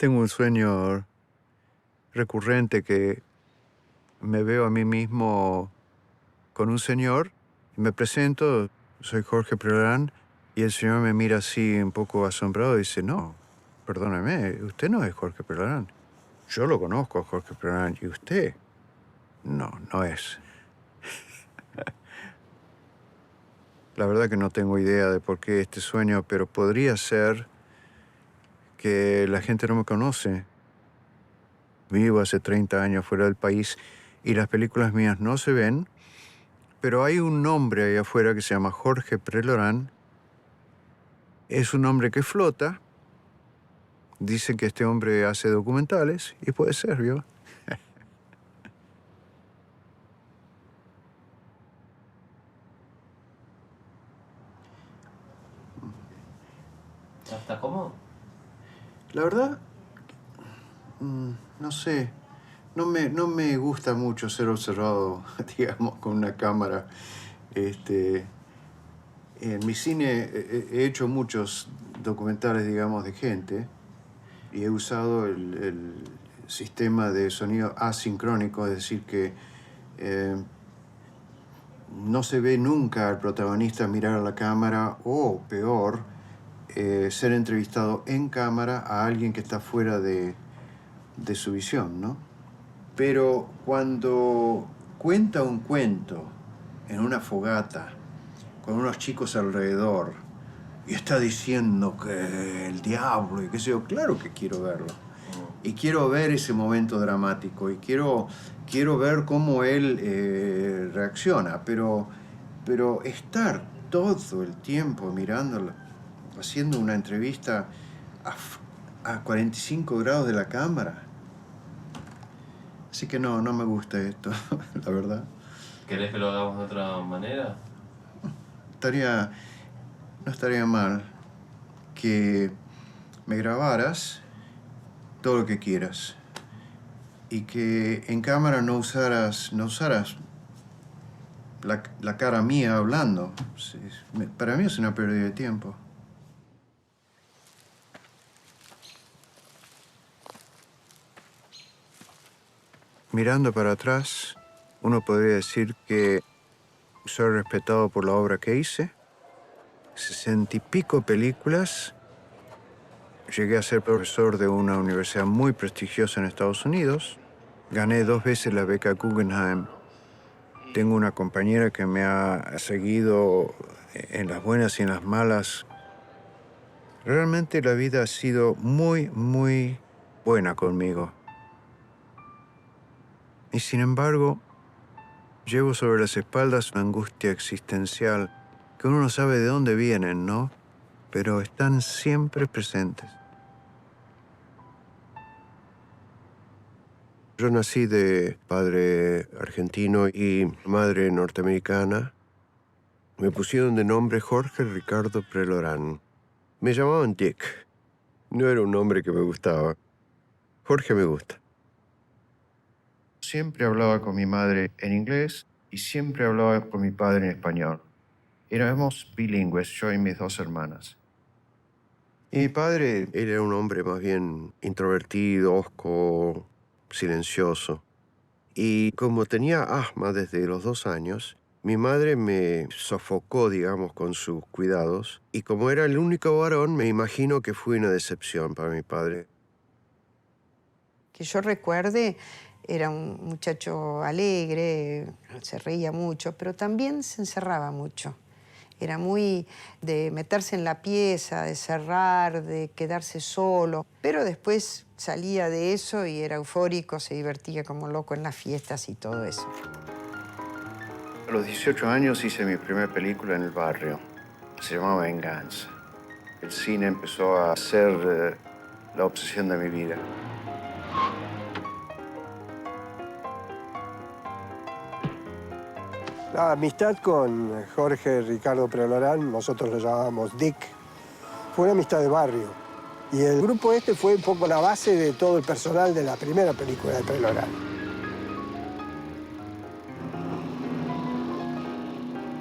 Tengo un sueño recurrente que me veo a mí mismo con un señor, y me presento, soy Jorge Prelorán, y el señor me mira así un poco asombrado y dice, no, perdóneme, usted no es Jorge Prelorán. Yo lo conozco a Jorge Prelorán, y usted no es. La verdad que no tengo idea de por qué este sueño, pero podría ser que la gente no me conoce. Vivo hace 30 años fuera del país y las películas mías no se ven, pero hay un nombre ahí afuera que se llama Jorge Prelorán. Es un hombre que flota. Dicen que este hombre hace documentales y puede ser, ¿vio? ¿Está cómodo? La verdad, no sé. No me gusta mucho ser observado, digamos, con una cámara. En mi cine he hecho muchos documentales, digamos, de gente y he usado el sistema de sonido asincrónico, es decir, que no se ve nunca al protagonista mirar a la cámara o, peor, ser entrevistado en cámara a alguien que está fuera de su visión, ¿no? Pero cuando cuenta un cuento en una fogata, con unos chicos alrededor, y está diciendo que el diablo y qué sé yo, claro que quiero verlo. Y quiero ver ese momento dramático y quiero ver cómo él reacciona, pero estar todo el tiempo mirándolo, haciendo una entrevista a 45 grados de la cámara. Así que no me gusta esto, la verdad. ¿Querés que lo hagamos de otra manera? No estaría mal que me grabaras todo lo que quieras y que en cámara no usaras la cara mía hablando. Sí, para mí es una pérdida de tiempo. Mirando para atrás, uno podría decir que soy respetado por la obra que hice. 60 y pico películas. Llegué a ser profesor de una universidad muy prestigiosa en Estados Unidos. Gané 2 veces la beca Guggenheim. Tengo una compañera que me ha seguido en las buenas y en las malas. Realmente la vida ha sido muy, muy buena conmigo. Y sin embargo, llevo sobre las espaldas una angustia existencial que uno no sabe de dónde vienen, ¿no? Pero están siempre presentes. Yo nací de padre argentino y madre norteamericana. Me pusieron de nombre Jorge Ricardo Prelorán. Me llamaban Dick. No era un nombre que me gustaba. Jorge me gusta. Siempre hablaba con mi madre en inglés y siempre hablaba con mi padre en español. Éramos bilingües, yo y mis 2 hermanas. Y mi padre era un hombre más bien introvertido, hosco, silencioso. Y como tenía asma desde los 2 años, mi madre me sofocó, digamos, con sus cuidados. Y como era el único varón, me imagino que fue una decepción para mi padre. Que yo recuerde, era un muchacho alegre, se reía mucho, pero también se encerraba mucho. Era muy de meterse en la pieza, de cerrar, de quedarse solo. Pero después salía de eso y era eufórico, se divertía como loco en las fiestas y todo eso. A los 18 años hice mi primera película en el barrio. Se llamaba Venganza. El cine empezó a ser la obsesión de mi vida. La amistad con Jorge Ricardo Prelorán, nosotros lo llamábamos Dick, fue una amistad de barrio. Y el grupo este fue un poco la base de todo el personal de la primera película de Prelorán.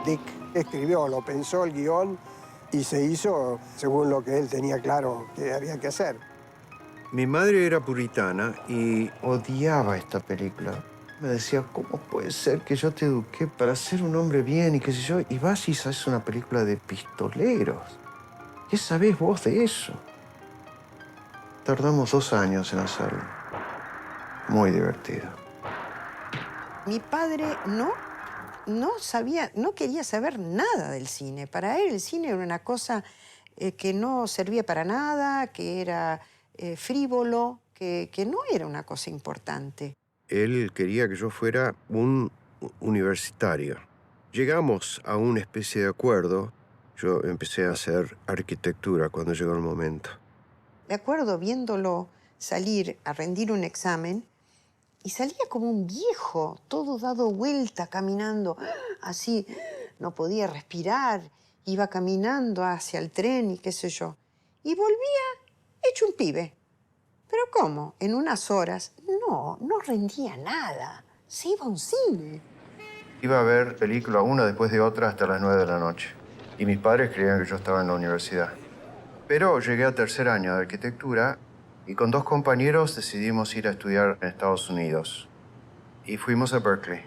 Dick escribió, lo pensó el guión y se hizo según lo que él tenía claro que había que hacer. Mi madre era puritana y odiaba esta película. Me decía, ¿cómo puede ser que yo te eduqué para ser un hombre bien y qué sé yo? Y vas y haces una película de pistoleros. ¿Qué sabés vos de eso? Tardamos 2 años en hacerlo. Muy divertido. Mi padre no sabía, no quería saber nada del cine. Para él el cine era una cosa que no servía para nada, que era frívolo, que no era una cosa importante. Él quería que yo fuera un universitario. Llegamos a una especie de acuerdo. Yo empecé a hacer arquitectura cuando llegó el momento. Me acuerdo viéndolo salir a rendir un examen y salía como un viejo, todo dado vuelta, caminando, así, no podía respirar, iba caminando hacia el tren y qué sé yo. Y volvía hecho un pibe. ¿Pero cómo? En unas horas, no rendía nada. Se iba a un cine. Iba a ver película una después de otra hasta las 9 de la noche. Y mis padres creían que yo estaba en la universidad. Pero llegué a tercer año de arquitectura y con 2 compañeros decidimos ir a estudiar en Estados Unidos. Y fuimos a Berkeley.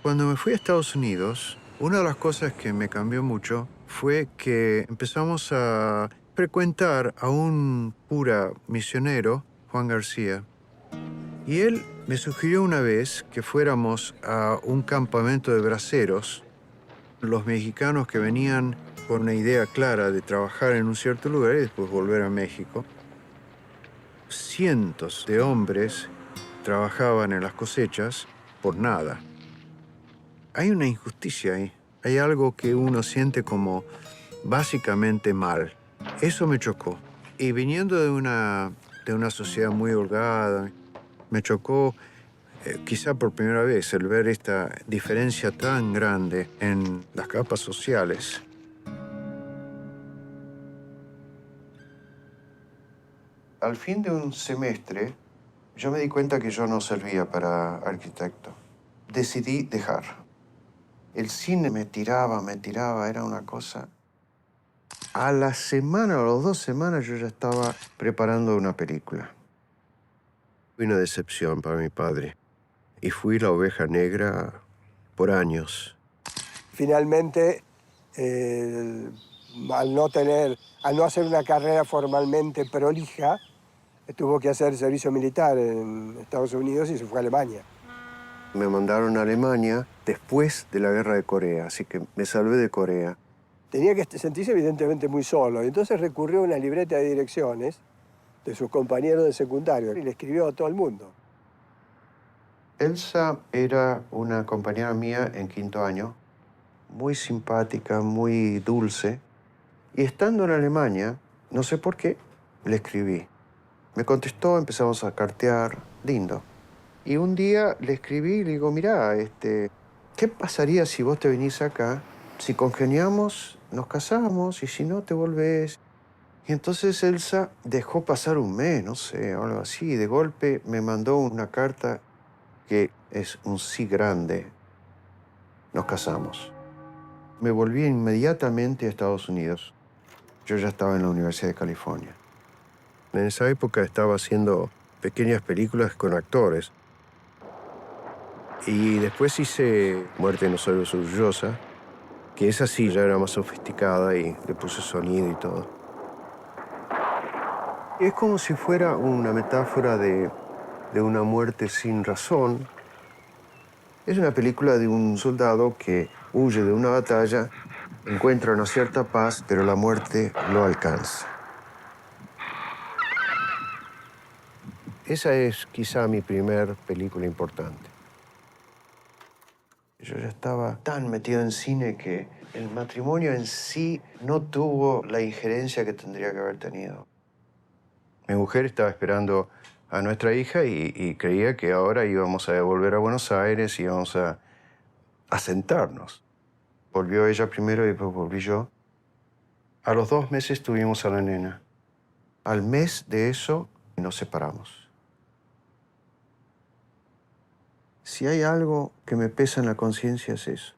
Cuando me fui a Estados Unidos, una de las cosas que me cambió mucho fue que empezamos a frecuentar a un cura misionero, Juan García. Y él me sugirió una vez que fuéramos a un campamento de braceros. Los mexicanos que venían con una idea clara de trabajar en un cierto lugar y después volver a México. Cientos de hombres trabajaban en las cosechas por nada. Hay una injusticia ahí. Hay algo que uno siente como básicamente mal. Eso me chocó. Y viniendo de una sociedad muy holgada, me chocó quizá por primera vez el ver esta diferencia tan grande en las capas sociales. Al fin de un semestre, yo me di cuenta que yo no servía para arquitecto. Decidí dejar. El cine me tiraba, era una cosa. A la semana o las 2 semanas yo ya estaba preparando una película. Fui una decepción para mi padre. Y fui la oveja negra por años. Finalmente, al no hacer una carrera formalmente prolija, tuvo que hacer servicio militar en Estados Unidos y se fue a Alemania. Me mandaron a Alemania después de la guerra de Corea, así que me salvé de Corea. Tenía que sentirse evidentemente muy solo, y entonces recurrió a una libreta de direcciones de sus compañeros de secundario y le escribió a todo el mundo. Elsa era una compañera mía en 5º año, muy simpática, muy dulce. Y estando en Alemania, no sé por qué, le escribí. Me contestó, empezamos a cartear, lindo. Y un día le escribí y le digo, mirá, ¿qué pasaría si vos te venís acá? Si congeniamos, nos casamos, y si no, te volvés. Y entonces Elsa dejó pasar un mes, no sé, o algo así. Y de golpe me mandó una carta que es un sí grande. Nos casamos. Me volví inmediatamente a Estados Unidos. Yo ya estaba en la Universidad de California. En esa época estaba haciendo pequeñas películas con actores. Y después hice Muerte no soy orgullosa, que esa sí ya era más sofisticada y le puse sonido y todo. Es como si fuera una metáfora de una muerte sin razón. Es una película de un soldado que huye de una batalla, encuentra una cierta paz, pero la muerte lo alcanza. Esa es quizá mi primer película importante. Yo ya estaba tan metido en cine que el matrimonio en sí no tuvo la injerencia que tendría que haber tenido. Mi mujer estaba esperando a nuestra hija y creía que ahora íbamos a volver a Buenos Aires y íbamos a sentarnos. Volvió ella primero y después volví yo. A los 2 meses tuvimos a la nena. Al mes de eso nos separamos. Si hay algo que me pesa en la conciencia es eso.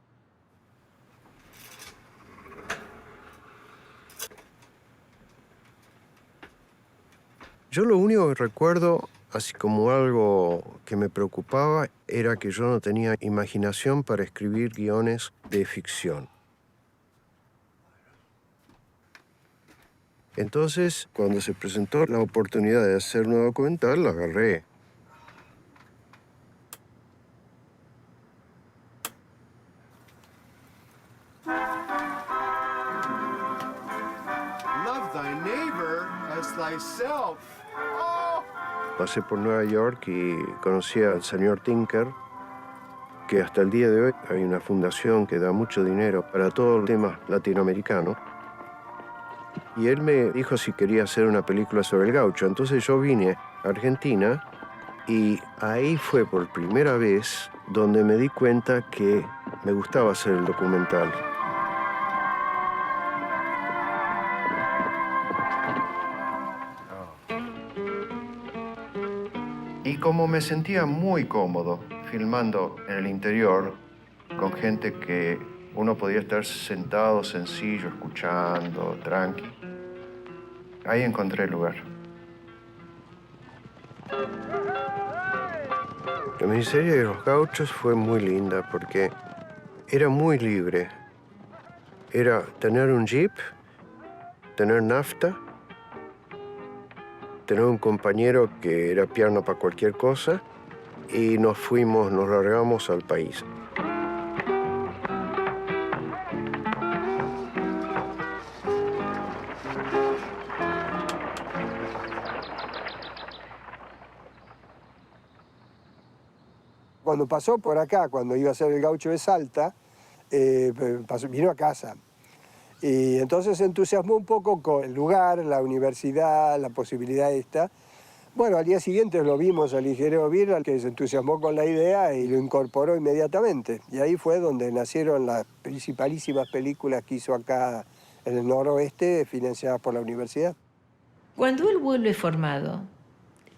Yo lo único que recuerdo, así como algo que me preocupaba, era que yo no tenía imaginación para escribir guiones de ficción. Entonces, cuando se presentó la oportunidad de hacer un documental, la agarré. Love thy neighbor as thyself. Oh. Pasé por Nueva York y conocí al señor Tinker, que hasta el día de hoy hay una fundación que da mucho dinero para todo el tema latinoamericano. Y él me dijo si quería hacer una película sobre el gaucho. Entonces yo vine a Argentina y ahí fue por primera vez donde me di cuenta que me gustaba hacer el documental. Y como me sentía muy cómodo filmando en el interior, con gente que uno podía estar sentado, sencillo, escuchando, tranqui, ahí encontré el lugar. La miniserie de los gauchos fue muy linda porque era muy libre. Era tener un jeep, tener nafta, tener un compañero que era pierna para cualquier cosa y nos largamos al país. Cuando pasó por acá, cuando iba a ser el gaucho de Salta, vino a casa. Y entonces se entusiasmó un poco con el lugar, la universidad, la posibilidad esta. Bueno, al día siguiente lo vimos al ingeniero Birra, que se entusiasmó con la idea y lo incorporó inmediatamente. Y ahí fue donde nacieron las principalísimas películas que hizo acá en el noroeste, financiadas por la universidad. Cuando él vuelve formado,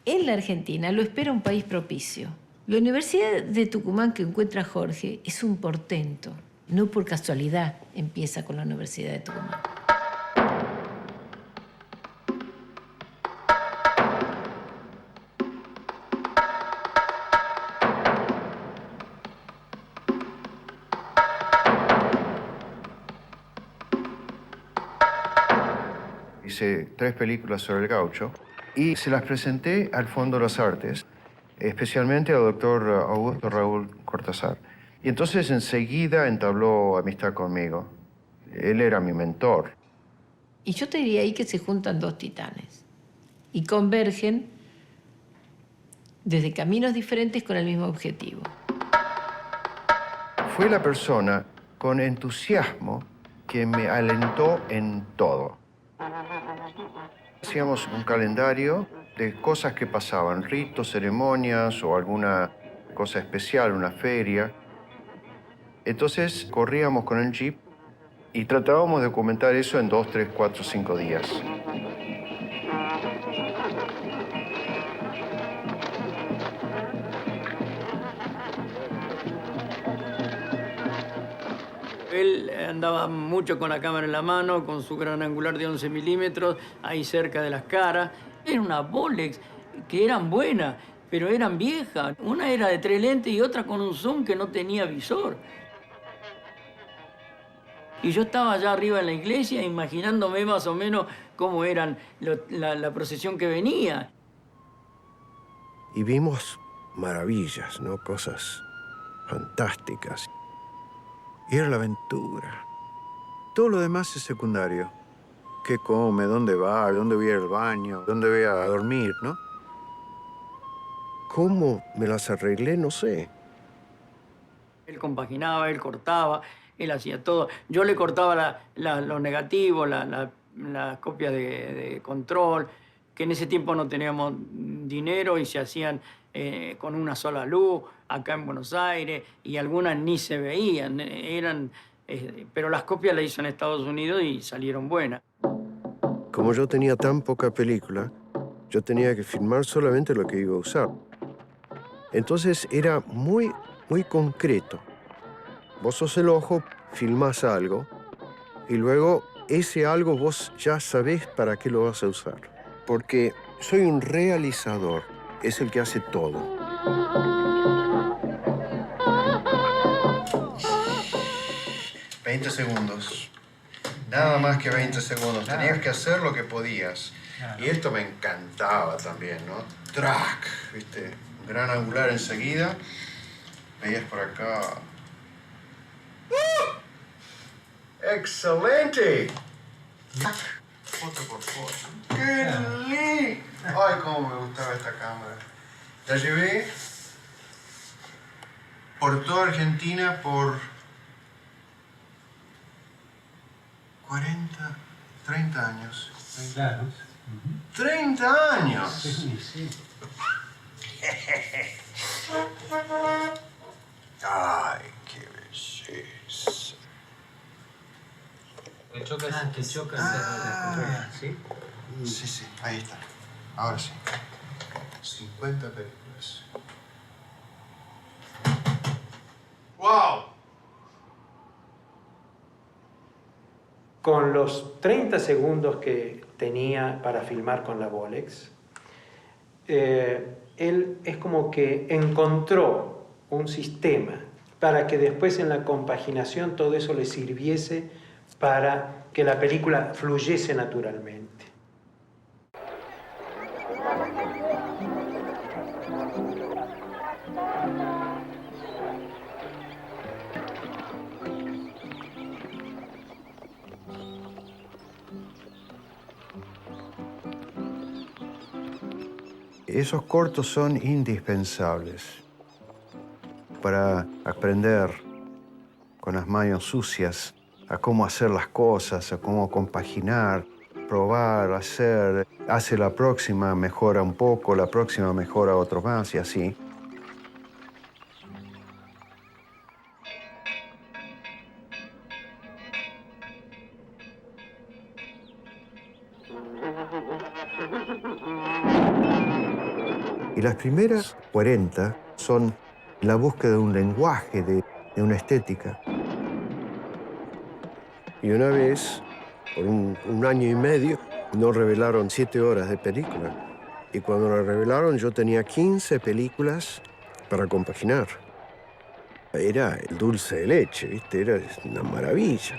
en la Argentina lo espera un país propicio. La Universidad de Tucumán que encuentra a Jorge es un portento. No por casualidad empieza con la Universidad de Tucumán. Hice 3 películas sobre el gaucho y se las presenté al Fondo de las Artes, especialmente al doctor Augusto Raúl Cortázar. Y entonces enseguida entabló amistad conmigo. Él era mi mentor. Y yo te diría ahí que se juntan dos titanes y convergen desde caminos diferentes con el mismo objetivo. Fue la persona con entusiasmo que me alentó en todo. Hacíamos un calendario de cosas que pasaban, ritos, ceremonias o alguna cosa especial, una feria. Entonces corríamos con el jeep y tratábamos de documentar eso en 2, 3, 4, 5 días. Él andaba mucho con la cámara en la mano, con su gran angular de 11 milímetros, ahí cerca de las caras. Era una Bolex que eran buenas, pero eran viejas. Una era de 3 lentes y otra con un zoom que no tenía visor. Y yo estaba allá arriba en la iglesia imaginándome más o menos cómo eran la procesión que venía. Y vimos maravillas, ¿no? Cosas fantásticas. Y era la aventura. Todo lo demás es secundario. ¿Qué come? ¿Dónde va? ¿Dónde voy al baño? ¿Dónde voy a dormir? ¿No? ¿Cómo me las arreglé? No sé. Él compaginaba, él cortaba, él hacía todo. Yo le cortaba los negativos, las copias de control, que en ese tiempo no teníamos dinero y se hacían con una sola luz, acá en Buenos Aires, y algunas ni se veían, pero las copias las hizo en Estados Unidos y salieron buenas. Como yo tenía tan poca película, yo tenía que filmar solamente lo que iba a usar. Entonces era muy concreto. Vos sos el ojo, filmás algo, y luego ese algo vos ya sabés para qué lo vas a usar. Porque Soy un realizador. Es el que hace todo. ...20 segundos. Nada más que 20 segundos. Tenías que hacer lo que podías. Y esto me encantaba también, ¿no? ¡Track! ¿Viste? Gran angular enseguida. Veías por acá. ¡Excelente! Foto por foto. ¡Qué lindo! ¡Ay, cómo me gustaba esta cámara! La llevé por toda Argentina por 40, 30 años. 30 años. 30 años. Sí, sí. Ay, qué belleza. Que choca ¿Sí? Sí, sí, ahí está. Ahora sí. 50 películas. ¡Wow! Con los 30 segundos que tenía para filmar con la Bolex, él es como que encontró un sistema para que después en la compaginación todo eso le sirviese para que la película fluyese naturalmente. Esos cortos son indispensables para aprender con las manos sucias a cómo hacer las cosas, a cómo compaginar, probar, hacer. Hace la próxima, mejora un poco, la próxima mejora otro más y así. Y las primeras 40 son la búsqueda de un lenguaje, de una estética. Y una vez, por un año y medio, nos revelaron 7 horas de película. Y cuando la revelaron, yo tenía 15 películas para compaginar. Era el dulce de leche, ¿viste? Era una maravilla.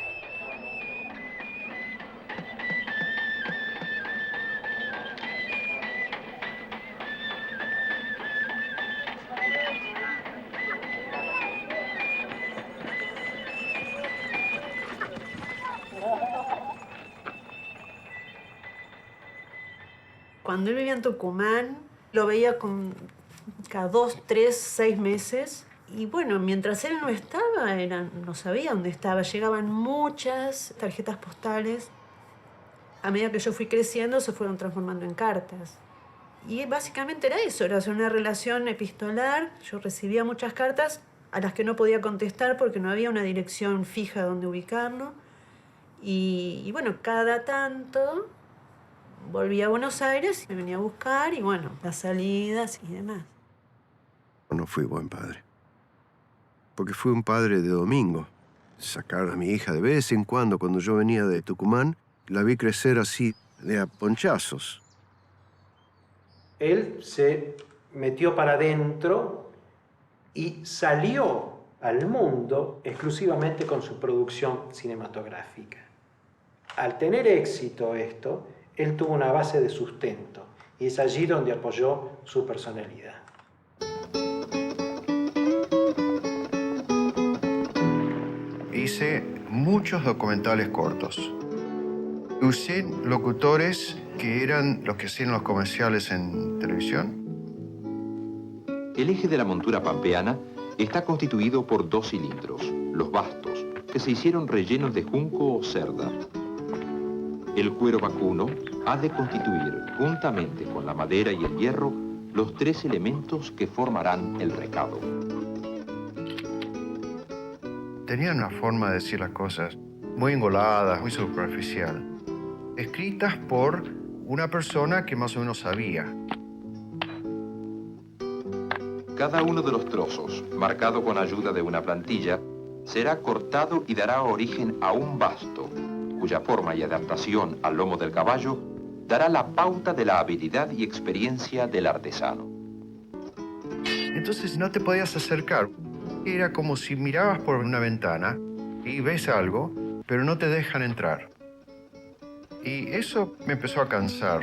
Cuando él vivía en Tucumán, lo veía cada 2, 3, 6 meses. Y bueno, mientras él no estaba, no sabía dónde estaba. Llegaban muchas tarjetas postales. A medida que yo fui creciendo, se fueron transformando en cartas. Y básicamente era eso, era una relación epistolar. Yo recibía muchas cartas a las que no podía contestar porque no había una dirección fija donde ubicarlo. Y bueno, cada tanto volvía a Buenos Aires, me venía a buscar y bueno, las salidas y demás. No fui buen padre. Porque fui un padre de domingo. Sacar a mi hija de vez en cuando yo venía de Tucumán, la vi crecer así, de a ponchazos. Él se metió para adentro y salió al mundo exclusivamente con su producción cinematográfica. Al tener éxito esto, él tuvo una base de sustento y es allí donde apoyó su personalidad. Hice muchos documentales cortos. Usé locutores que eran los que hacían los comerciales en televisión. El eje de la montura pampeana está constituido por 2 cilindros, los bastos, que se hicieron rellenos de junco o cerda. El cuero vacuno ha de constituir, juntamente con la madera y el hierro, los 3 elementos que formarán el recado. Tenían una forma de decir las cosas muy engolada, muy superficial. Escritas por una persona que más o menos sabía. Cada uno de los trozos, marcado con ayuda de una plantilla, será cortado y dará origen a un basto, cuya forma y adaptación al lomo del caballo dará la pauta de la habilidad y experiencia del artesano. Entonces no te podías acercar. Era como si mirabas por una ventana y ves algo, pero no te dejan entrar. Y eso me empezó a cansar.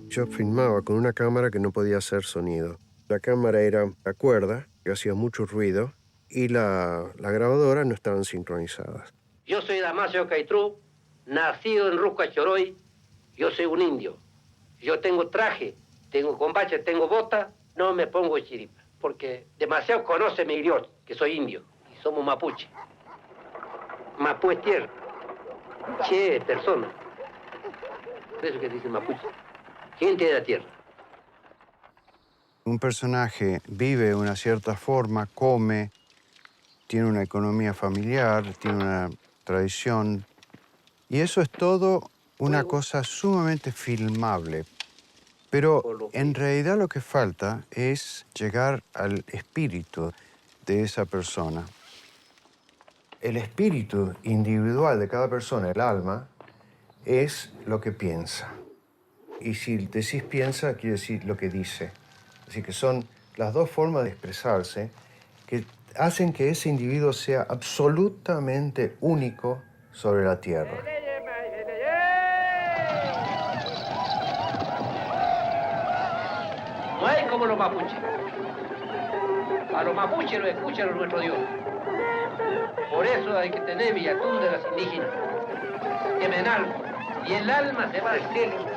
Yo filmaba con una cámara que no podía hacer sonido. La cámara era a cuerda, que hacía mucho ruido, y la grabadora no estaban sincronizadas. Yo soy Damasio Caitrú, nacido en Rusca Choroy. Yo soy un indio. Yo tengo traje, tengo combache, tengo bota, no me pongo chiripa, porque demasiado conoce mi idioma, que soy indio, y somos mapuche. Mapu es tierra, che es persona. Por eso que dicen mapuche. Gente de la tierra. Un personaje vive de una cierta forma, come, tiene una economía familiar, tiene una tradición, y eso es todo una cosa sumamente filmable. Pero en realidad lo que falta es llegar al espíritu de esa persona. El espíritu individual de cada persona, el alma, es lo que piensa. Y si decís piensa, quiere decir lo que dice. Así que son las dos formas de expresarse que hacen que ese individuo sea absolutamente único sobre la tierra. No hay como los mapuches. A los mapuches los escuchan nuestro Dios. Por eso hay que tener villatud de las indígenas. Quemen algo. Y el alma se va al cielo.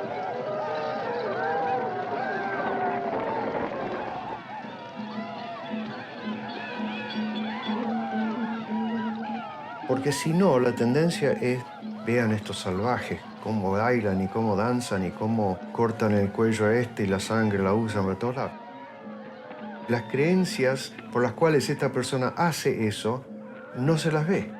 Porque si no, la tendencia es, vean estos salvajes, cómo bailan y cómo danzan y cómo cortan el cuello a este y la sangre la usan por todos lados. Las creencias por las cuales esta persona hace eso, no se las ve.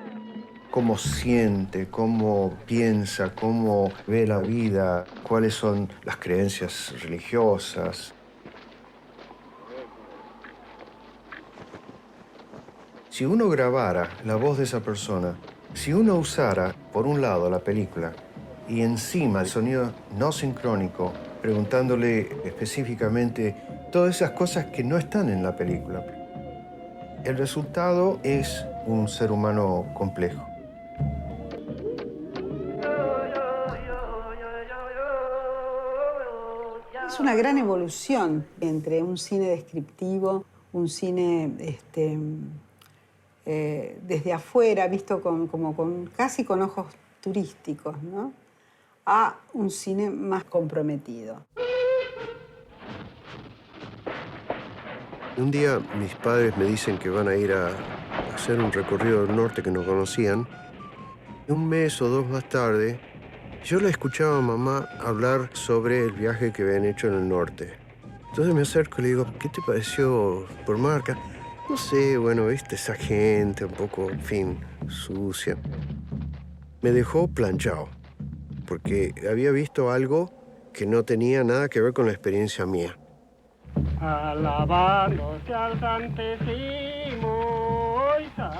Cómo siente, cómo piensa, cómo ve la vida, cuáles son las creencias religiosas. Si uno grabara la voz de esa persona, si uno usara, por un lado, la película y encima el sonido no sincrónico, preguntándole específicamente todas esas cosas que no están en la película, el resultado es un ser humano complejo. Es una gran evolución entre un cine descriptivo, un cine desde afuera, visto casi con ojos turísticos, ¿no? A un cine más comprometido. Un día mis padres me dicen que van a ir a hacer un recorrido del norte que no conocían. Un mes o dos más tarde, yo la escuchaba a mamá hablar sobre el viaje que habían hecho en el norte. Entonces me acerco y le digo, ¿qué te pareció por Marca? No sé, bueno, viste, esa gente un poco, en fin, sucia. Me dejó planchado, porque había visto algo que no tenía nada que ver con la experiencia mía.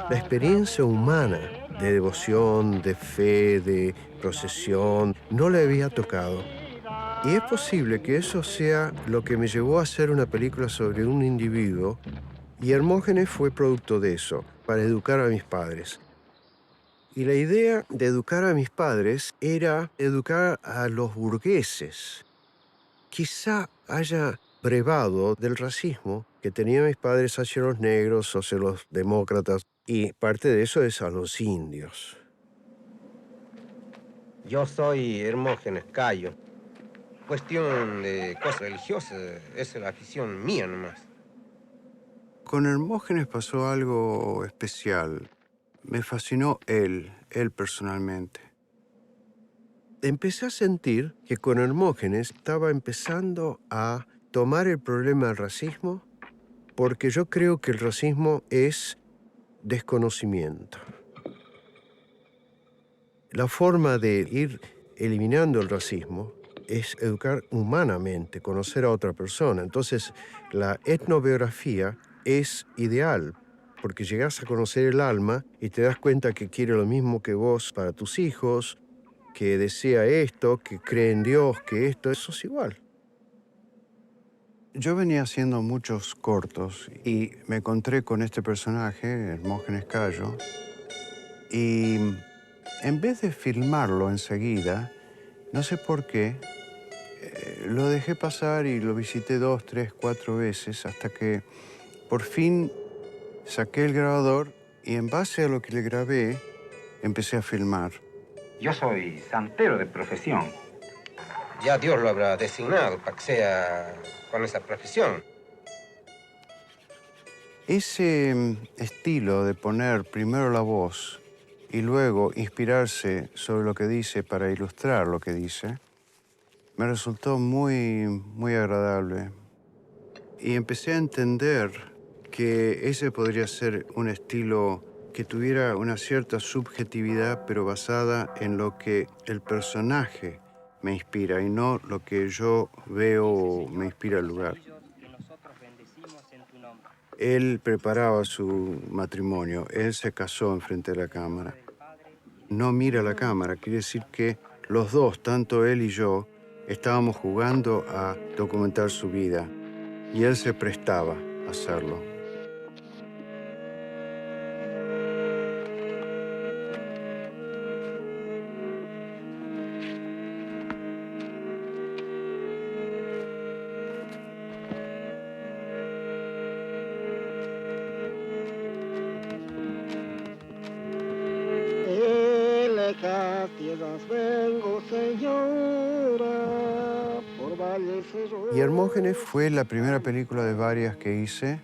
La experiencia humana de devoción, de fe, de procesión, no le había tocado. Y es posible que eso sea lo que me llevó a hacer una película sobre un individuo, y Hermógenes fue producto de eso, para educar a mis padres. Y la idea de educar a mis padres era educar a los burgueses. Quizá haya brevado del racismo que tenían mis padres hacia los negros, hacia los demócratas, y parte de eso es a los indios. Yo soy Hermógenes Cayo. Cuestión de cosas religiosas, es la afición mía nomás. Con Hermógenes pasó algo especial. Me fascinó él personalmente. Empecé a sentir que con Hermógenes estaba empezando a tomar el problema del racismo, porque yo creo que el racismo es desconocimiento. La forma de ir eliminando el racismo es educar humanamente, conocer a otra persona. Entonces, la etnobiografía es ideal, porque llegas a conocer el alma y te das cuenta que quiere lo mismo que vos para tus hijos, que desea esto, que cree en Dios, que esto, eso es igual. Yo venía haciendo muchos cortos y me encontré con este personaje, Hermógenes Cayo, y en vez de filmarlo enseguida, no sé por qué, lo dejé pasar y lo visité 2, 3, 4 veces hasta que por fin saqué el grabador y en base a lo que le grabé, empecé a filmar. Yo soy santero de profesión. Ya Dios lo habrá designado para que sea con esa profesión. Ese estilo de poner primero la voz y luego inspirarse sobre lo que dice para ilustrar lo que dice, me resultó muy agradable. Y empecé a entender que ese podría ser un estilo que tuviera una cierta subjetividad, pero basada en lo que el personaje me inspira y no lo que yo veo o me inspira el lugar. Él preparaba su matrimonio, él se casó enfrente de la cámara. No mira la cámara, quiere decir que los dos, tanto él y yo, estábamos jugando a documentar su vida y él se prestaba a hacerlo. Y Hermógenes fue la primera película de varias que hice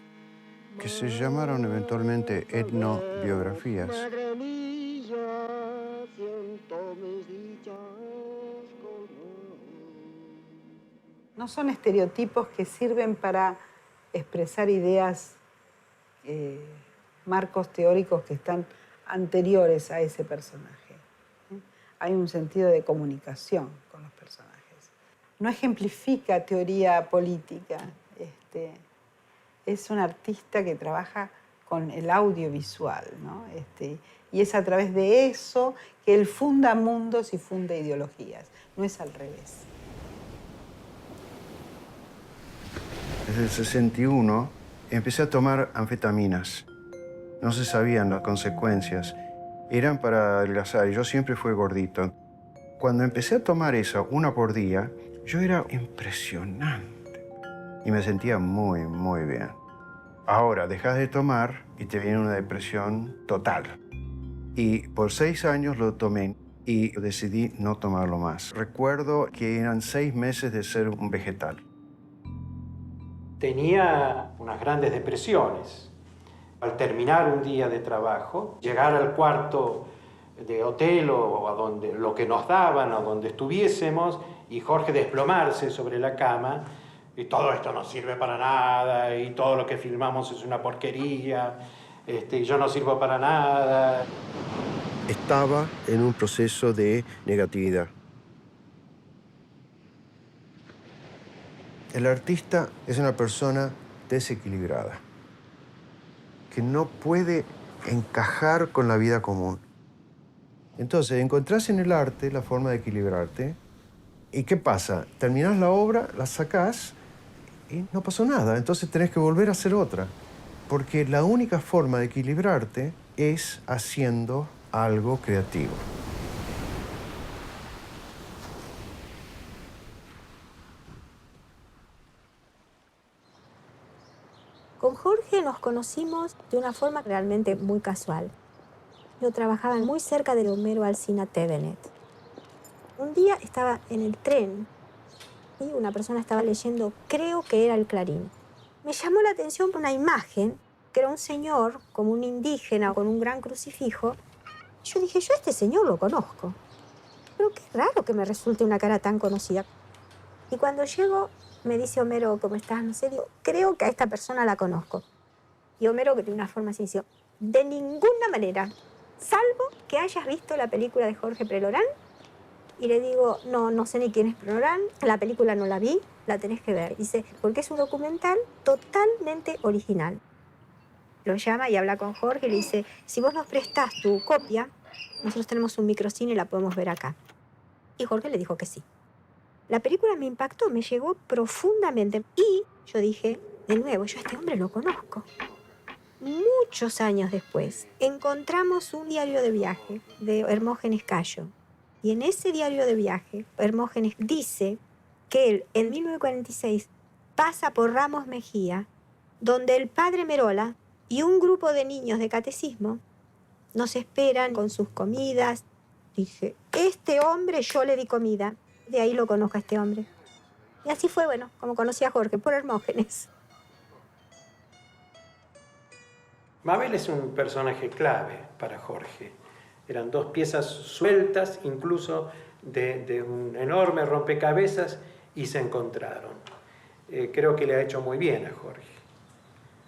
que se llamaron eventualmente etnobiografías. No son estereotipos que sirven para expresar ideas, marcos teóricos que están anteriores a ese personaje. Hay un sentido de comunicación con los personajes. No ejemplifica teoría política. Es un artista que trabaja con el audiovisual, ¿no? Y es a través de eso que él funda mundos y funda ideologías. No es al revés. Desde el 61 empecé a tomar anfetaminas. No se sabían las consecuencias. Eran para adelgazar y yo siempre fui gordito. Cuando empecé a tomar eso, una por día, yo era impresionante y me sentía muy bien. Ahora, dejas de tomar y te viene una depresión total. Y por 6 años lo tomé y decidí no tomarlo más. Recuerdo que eran 6 meses de ser un vegetal. Tenía unas grandes depresiones. Al terminar un día de trabajo, llegar al cuarto de hotel o a donde, lo que nos daban o donde estuviésemos, y Jorge desplomarse sobre la cama, y todo esto no sirve para nada, y todo lo que filmamos es una porquería, y yo no sirvo para nada. Estaba en un proceso de negatividad. El artista es una persona desequilibrada, que no puede encajar con la vida común. Entonces, encontrás en el arte la forma de equilibrarte. ¿Y qué pasa? Terminás la obra, la sacás y no pasó nada. Entonces tenés que volver a hacer otra. Porque la única forma de equilibrarte es haciendo algo creativo. Con Jorge nos conocimos de una forma realmente muy casual. Yo trabajaba muy cerca del Homero Alsina Tevenet. Un día estaba en el tren y una persona estaba leyendo, creo que era el Clarín. Me llamó la atención una imagen, que era un señor, como un indígena, con un gran crucifijo. Yo dije, yo a este señor lo conozco. Pero qué raro que me resulte una cara tan conocida. Y cuando llego, me dice Homero, ¿cómo estás? No sé, digo, creo que a esta persona la conozco. Y Homero, de una forma así, dice, de ninguna manera, salvo que hayas visto la película de Jorge Prelorán, Y le digo, no sé ni quién es Plonorán, la película no la vi, la tenés que ver. Dice, porque es un documental totalmente original. Lo llama y habla con Jorge y le dice, si vos nos prestás tu copia, nosotros tenemos un microcine y la podemos ver acá. Y Jorge le dijo que sí. La película me impactó, me llegó profundamente. Y yo dije, de nuevo, yo a este hombre lo conozco. Muchos años después, encontramos un diario de viaje de Hermógenes Cayo. Y en ese diario de viaje, Hermógenes dice que él, en 1946, pasa por Ramos Mejía, donde el padre Merola y un grupo de niños de catecismo nos esperan con sus comidas. Dije, este hombre yo le di comida. De ahí lo conozco a este hombre. Y así fue, bueno, como conocí a Jorge, por Hermógenes. Mabel es un personaje clave para Jorge. Eran dos piezas sueltas, incluso de un enorme rompecabezas, y se encontraron. Creo que le ha hecho muy bien a Jorge.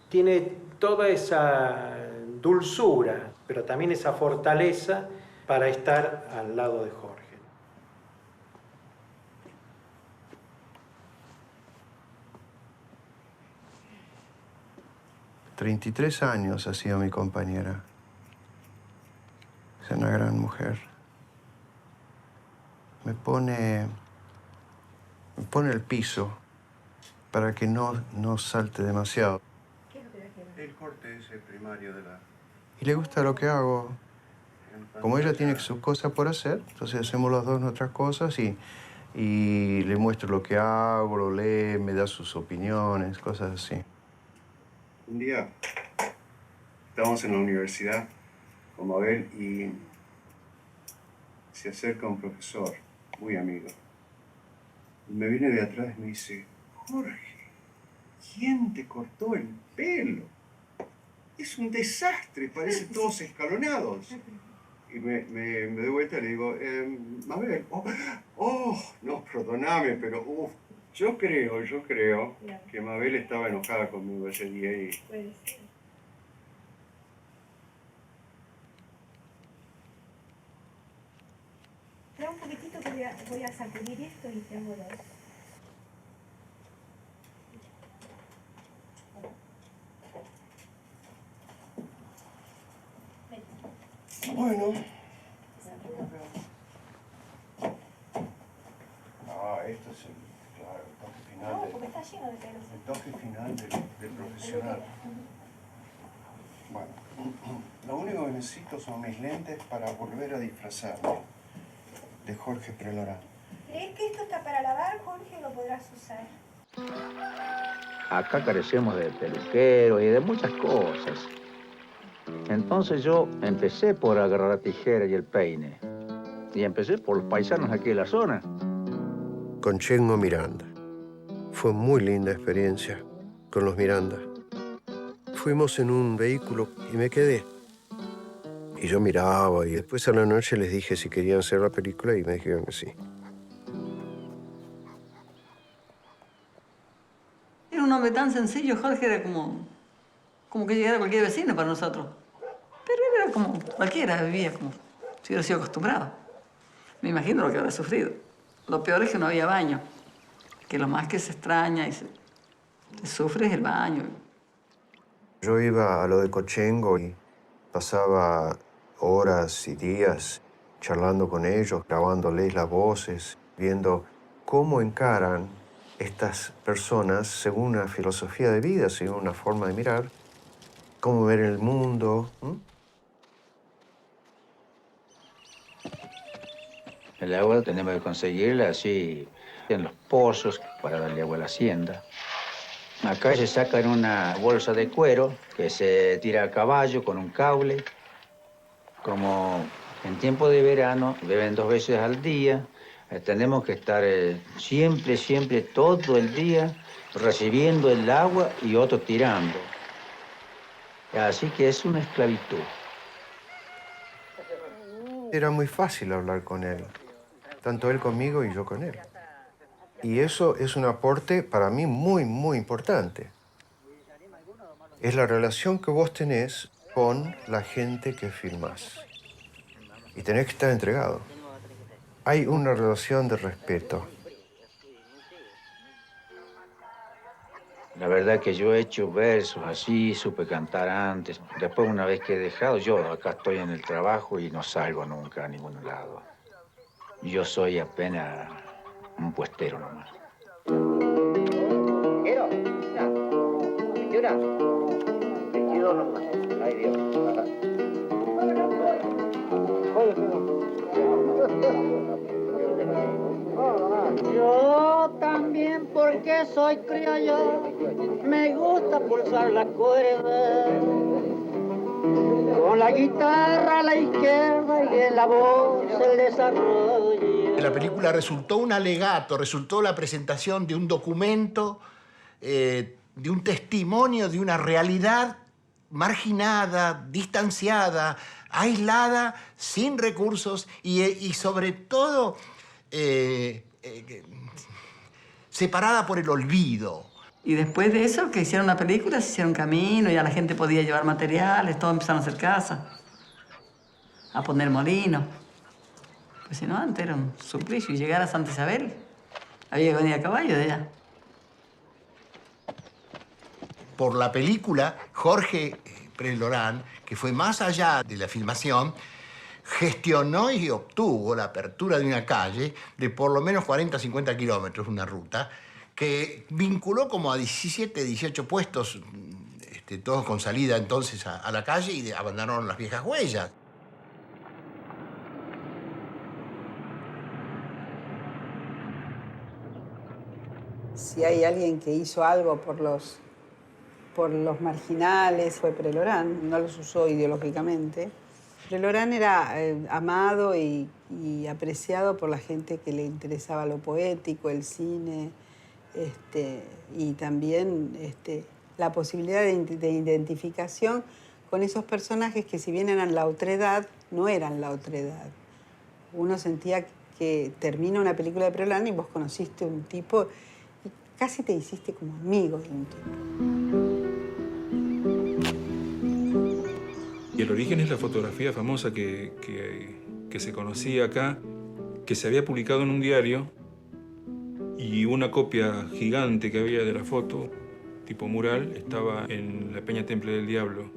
Tiene toda esa dulzura, pero también esa fortaleza para estar al lado de Jorge. 33 años ha sido mi compañera. Es una gran mujer. Me pone el piso para que no salte demasiado. ¿Qué es lo que le queda? El corte ese primario de la... Y le gusta lo que hago. Como ella tiene sus cosas por hacer, entonces hacemos los dos nuestras cosas y le muestro lo que hago, lo lee, me da sus opiniones, cosas así. Un día estábamos en la universidad con Mabel y se acerca un profesor, muy amigo. Y me viene de atrás y me dice, Jorge, ¿quién te cortó el pelo? Es un desastre, parece todos escalonados. Y me doy vuelta y le digo, Mabel, no, perdóname, pero yo creo que Mabel estaba enojada conmigo ese día y... Puede ser. Espera un poquitito que voy a sacudir esto y te hago la... Bueno. Esto es el toque final. No, porque está lleno de pelos. El toque final del profesional. Bueno, lo único que necesito son mis lentes para volver a disfrazarme de Jorge Prelorán. ¿Crees que esto está para lavar, Jorge, lo podrás usar? Acá carecemos de peluqueros y de muchas cosas. Entonces yo empecé por agarrar la tijera y el peine. Y empecé por los paisanos aquí de la zona. Con Chengo Miranda. Fue muy linda experiencia con los Miranda. Fuimos en un vehículo y me quedé. Y yo miraba y después a la noche les dije si querían hacer la película y me dijeron que sí. Era un hombre tan sencillo, Jorge, era como que llegara cualquier vecino para nosotros. Pero él era como cualquiera, vivía como si hubiera sido acostumbrado. Me imagino lo que habrá sufrido. Lo peor es que no había baño, que lo más que se extraña y se sufre es el baño. Yo iba a lo de Cochengo y pasaba horas y días charlando con ellos, grabándoles las voces, viendo cómo encaran estas personas según una filosofía de vida, según una forma de mirar, cómo ver el mundo. El agua tenemos que conseguirla así en los pozos para darle agua a la hacienda. Acá se saca en una bolsa de cuero que se tira a caballo con un cable. Como en tiempo de verano beben 2 veces al día, tenemos que estar siempre, todo el día recibiendo el agua y otro tirando. Así que es una esclavitud. Era muy fácil hablar con él, tanto él conmigo y yo con él. Y eso es un aporte para mí muy, muy importante. Es la relación que vos tenés con la gente que filmás. Y tenés que estar entregado. hay una relación de respeto. La verdad que yo he hecho versos así, supe cantar antes. Después, una vez que he dejado, yo acá estoy en el trabajo y no salgo nunca a ningún lado. Yo soy apenas un puestero nomás. Yo también, porque soy criollo, me gusta pulsar la cuerda. Con la guitarra a la izquierda y en la voz el desarrollo. La película resultó un alegato, resultó la presentación de un documento, de un testimonio de una realidad marginada, distanciada, aislada, sin recursos y sobre todo separada por el olvido. Y después de eso, que hicieron la película, se hicieron camino, ya la gente podía llevar materiales, todos empezaron a hacer casas, a poner molinos. Pues si no, antes era un suplicio. Y llegar a Santa Isabel, había que venir a caballo de allá. Por la película, Jorge Prelorán, que fue más allá de la filmación, gestionó y obtuvo la apertura de una calle de por lo menos 40 50 kilómetros, una ruta, que vinculó como a 17, 18 puestos, todos con salida entonces a la calle y abandonaron las viejas huellas. Si hay alguien que hizo algo por los marginales, fue Prelorán, no los usó ideológicamente. Prelorán era amado y apreciado por la gente que le interesaba lo poético, el cine, y también la posibilidad de identificación con esos personajes que, si bien eran la otredad, no eran la otredad. Uno sentía que termina una película de Prelorán y vos conociste un tipo y casi te hiciste como amigo de un tipo. Y el origen es la fotografía famosa que se conocía acá, que se había publicado en un diario, y una copia gigante que había de la foto, tipo mural, estaba en la Peña Temple del Diablo.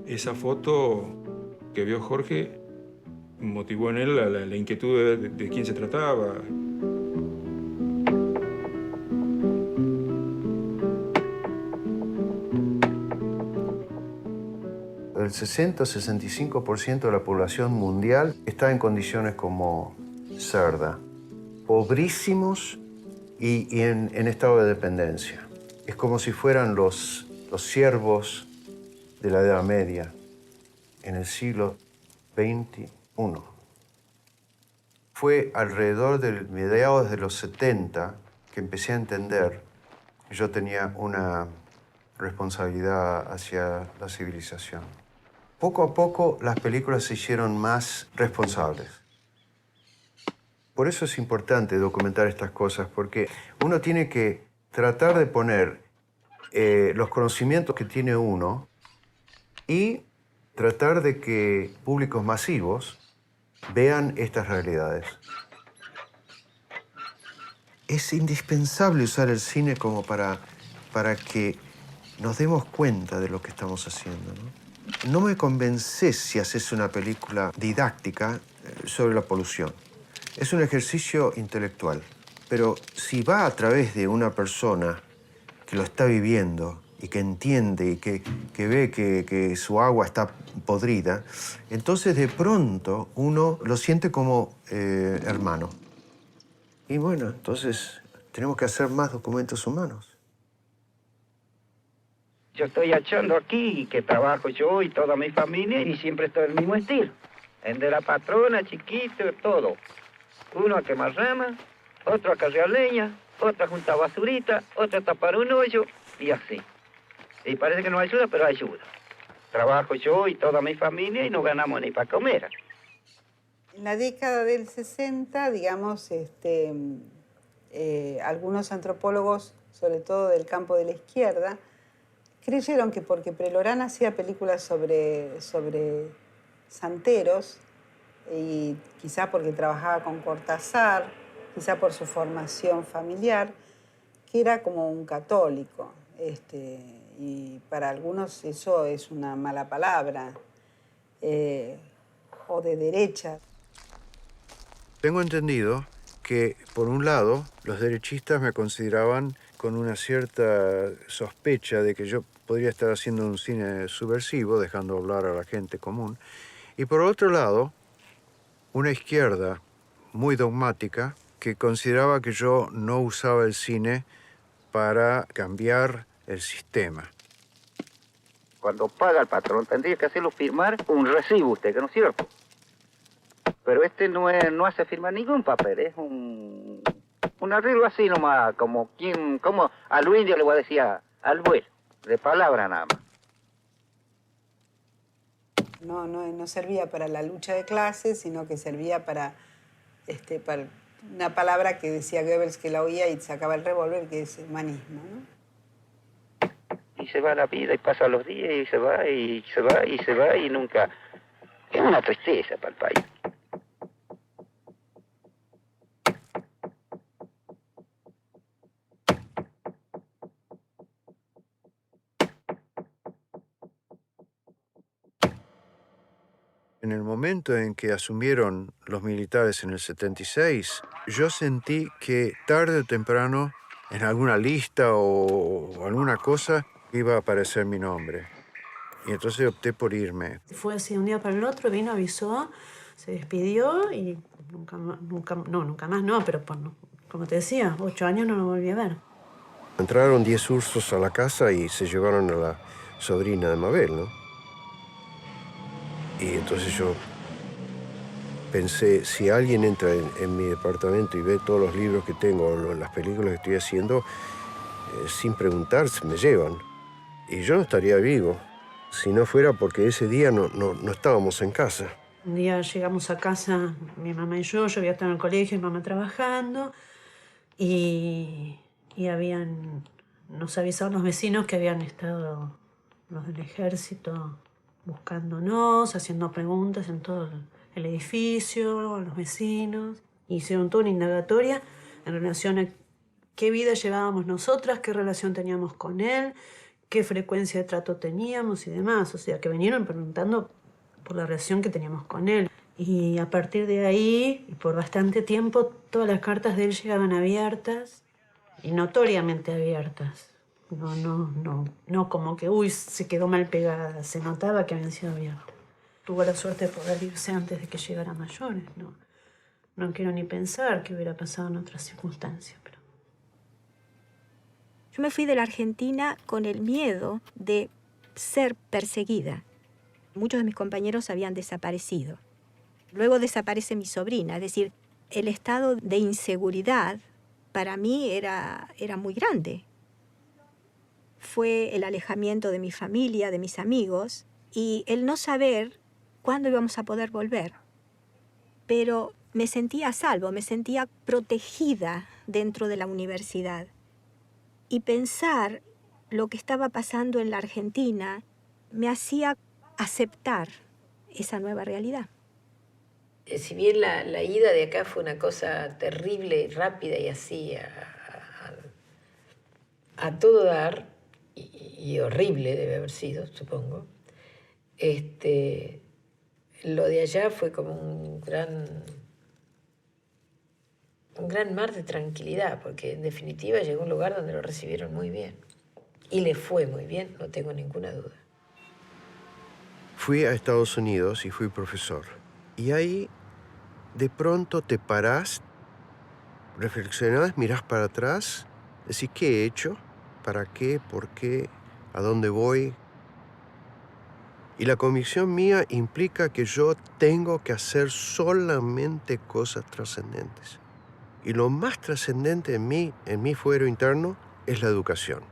Esa foto que vio Jorge motivó en él la inquietud de quién se trataba. El 60-65% de la población mundial está en condiciones como Cerda, pobrísimos y en estado de dependencia. Es como si fueran los siervos de la Edad Media en el siglo XXI. Fue alrededor de mediados de los 70 que empecé a entender que yo tenía una responsabilidad hacia la civilización. Poco a poco las películas se hicieron más responsables. Por eso es importante documentar estas cosas, porque uno tiene que tratar de poner los conocimientos que tiene uno y tratar de que públicos masivos vean estas realidades. Es indispensable usar el cine como para que nos demos cuenta de lo que estamos haciendo, ¿no? No me convences si haces una película didáctica sobre la polución. Es un ejercicio intelectual, pero si va a través de una persona que lo está viviendo y que entiende y que ve que su agua está podrida, entonces de pronto uno lo siente como hermano. Y bueno, entonces tenemos que hacer más documentos humanos. Yo estoy echando aquí, que trabajo yo y toda mi familia, y siempre estoy en el mismo estilo. El de la patrona, chiquito, todo. Uno a quemar rama, otro a cargar leña, otro a juntar basurita, otro a tapar un hoyo, y así. Y parece que no ayuda, pero ayuda. Trabajo yo y toda mi familia y no ganamos ni para comer. En la década del 60, digamos, algunos antropólogos, sobre todo del campo de la izquierda, creyeron que porque Prelorán hacía películas sobre santeros, y quizá porque trabajaba con Cortázar, quizá por su formación familiar, que era como un católico. Y para algunos eso es una mala palabra, o de derecha. Tengo entendido que, por un lado, los derechistas me consideraban con una cierta sospecha de que yo podría estar haciendo un cine subversivo, dejando hablar a la gente común. Y por otro lado, una izquierda muy dogmática que consideraba que yo no usaba el cine para cambiar el sistema. Cuando paga el patrón tendría que hacerlo firmar un recibo usted, que no es cierto. Pero no hace firmar ningún papel, es un arreglo así nomás, como a lo indio le voy a decir al buey, de palabra nada más. No servía para la lucha de clases, sino que servía para una palabra que decía Goebbels, que la oía y sacaba el revólver, que es humanismo, ¿no? Y se va la vida, y pasan los días, y se va, y se va, y se va, y nunca... Es una tristeza para el país. En el momento en que asumieron los militares en el 76, yo sentí que tarde o temprano, en alguna lista o alguna cosa, iba a aparecer mi nombre. Y entonces opté por irme. Fue así de un día para el otro, vino, avisó, se despidió y nunca más no, pero como te decía, 8 años no lo volví a ver. Entraron 10 ursos a la casa y se llevaron a la sobrina de Mabel, ¿no? Y entonces yo pensé, si alguien entra en mi departamento y ve todos los libros que tengo, o las películas que estoy haciendo, sin preguntarse me llevan. Y yo no estaría vivo si no fuera porque ese día no estábamos en casa. Un día llegamos a casa, mi mamá y yo había estado en el colegio, mi mamá trabajando, y nos avisaron los vecinos que habían estado los del ejército buscándonos, haciendo preguntas en todo el edificio, a los vecinos. Hicieron toda una indagatoria en relación a qué vida llevábamos nosotras, qué relación teníamos con él, qué frecuencia de trato teníamos y demás. O sea, que vinieron preguntando por la relación que teníamos con él. Y a partir de ahí, y por bastante tiempo, todas las cartas de él llegaban abiertas, y notoriamente abiertas. No como que, se quedó mal pegada. Se notaba que habían sido abiertas. Tuvo la suerte de poder irse antes de que llegara a mayores. No quiero ni pensar qué hubiera pasado en otras circunstancias. Pero... Yo me fui de la Argentina con el miedo de ser perseguida. Muchos de mis compañeros habían desaparecido. Luego desaparece mi sobrina. Es decir, el estado de inseguridad para mí era muy grande. Fue el alejamiento de mi familia, de mis amigos, y el no saber cuándo íbamos a poder volver. Pero me sentía a salvo, me sentía protegida dentro de la universidad. Y pensar lo que estaba pasando en la Argentina me hacía aceptar esa nueva realidad. Si bien la ida de acá fue una cosa terrible, rápida y así, a todo dar, y horrible debe haber sido, supongo, lo de allá fue como un gran mar de tranquilidad, porque en definitiva llegó a un lugar donde lo recibieron muy bien. Y le fue muy bien, no tengo ninguna duda. Fui a Estados Unidos y fui profesor. Y ahí, de pronto te parás, reflexionás, mirás para atrás, decís, ¿qué he hecho? ¿Para qué? ¿Por qué? ¿A dónde voy? Y la convicción mía implica que yo tengo que hacer solamente cosas trascendentes. Y lo más trascendente en mi fuero interno, es la educación.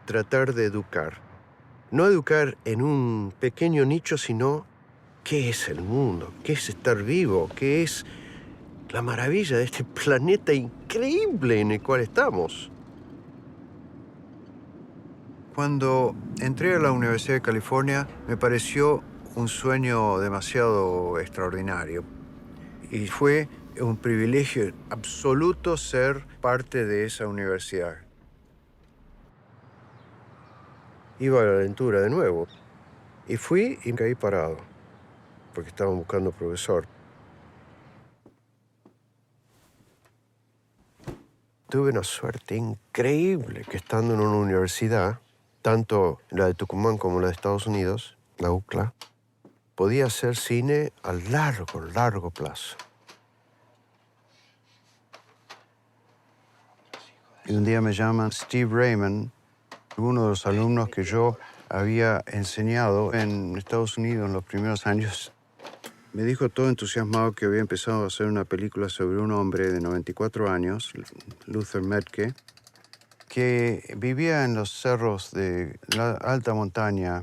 Tratar de educar. No educar en un pequeño nicho, sino qué es el mundo, qué es estar vivo, qué es la maravilla de este planeta increíble en el cual estamos. Cuando entré a la Universidad de California, me pareció un sueño demasiado extraordinario. Y fue un privilegio absoluto ser parte de esa universidad. Iba a la aventura de nuevo. Y fui y caí parado, porque estaban buscando profesor. Tuve una suerte increíble que estando en una universidad, tanto la de Tucumán como la de Estados Unidos, la UCLA, podía hacer cine a largo plazo. Y un día me llaman Steve Raymond, uno de los alumnos que yo había enseñado en Estados Unidos en los primeros años. Me dijo todo entusiasmado que había empezado a hacer una película sobre un hombre de 94 años, Luther Metke, que vivía en los cerros de la alta montaña.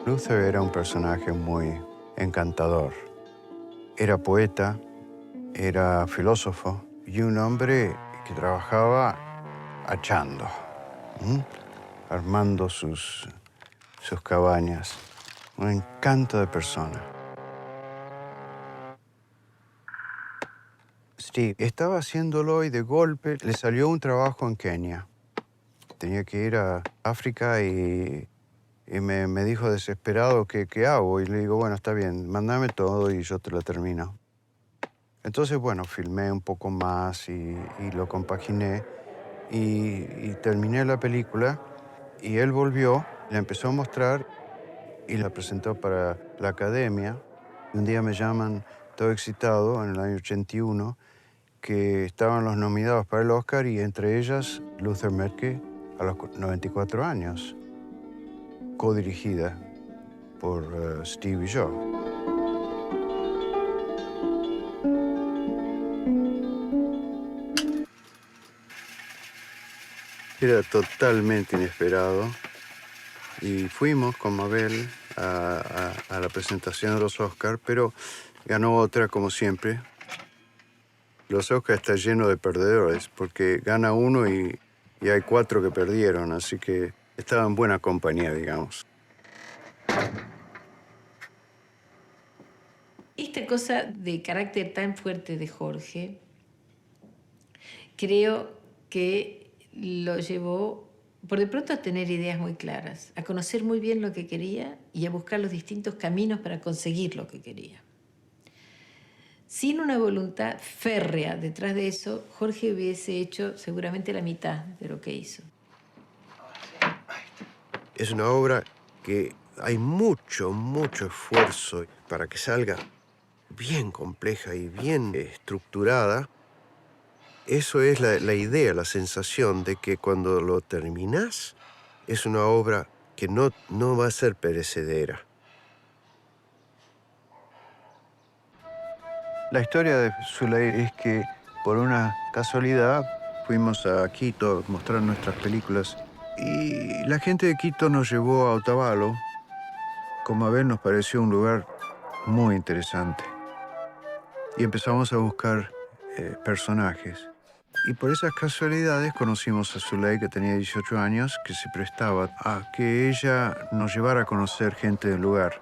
Luther era un personaje muy encantador. Era poeta, era filósofo y un hombre que trabajaba hachando, armando sus cabañas. Un encanto de persona. Steve estaba haciéndolo y de golpe le salió un trabajo en Kenia. Tenía que ir a África y me dijo desesperado ¿qué hago? Y le digo, bueno, está bien, mándame todo y yo te lo termino. Entonces, bueno, filmé un poco más y lo compaginé y terminé la película y él volvió, la empezó a mostrar y la presentó para la academia. Y un día me llaman, todo excitado, en el año 81, que estaban los nominados para el Oscar y entre ellas Luther Metke a los 94 años. Codirigida por Steve y yo. Era totalmente inesperado y fuimos con Mabel a la presentación de los Oscars, pero ganó otra como siempre. Los Oscars están llenos de perdedores porque gana uno y hay 4 que perdieron, así que estaba en buena compañía, digamos. Esta cosa de carácter tan fuerte de Jorge, creo que lo llevó, por de pronto, a tener ideas muy claras, a conocer muy bien lo que quería y a buscar los distintos caminos para conseguir lo que quería. Sin una voluntad férrea detrás de eso, Jorge hubiese hecho seguramente la mitad de lo que hizo. Es una obra que hay mucho esfuerzo para que salga bien compleja y bien estructurada. Eso es la idea, la sensación de que cuando lo terminás es una obra que no va a ser perecedera. La historia de Soleil es que por una casualidad fuimos a Quito a mostrar nuestras películas. Y la gente de Quito nos llevó a Otavalo. Como a ver, nos pareció un lugar muy interesante. Y empezamos a buscar personajes. Y por esas casualidades conocimos a Soleil, que tenía 18 años, que se prestaba a que ella nos llevara a conocer gente del lugar.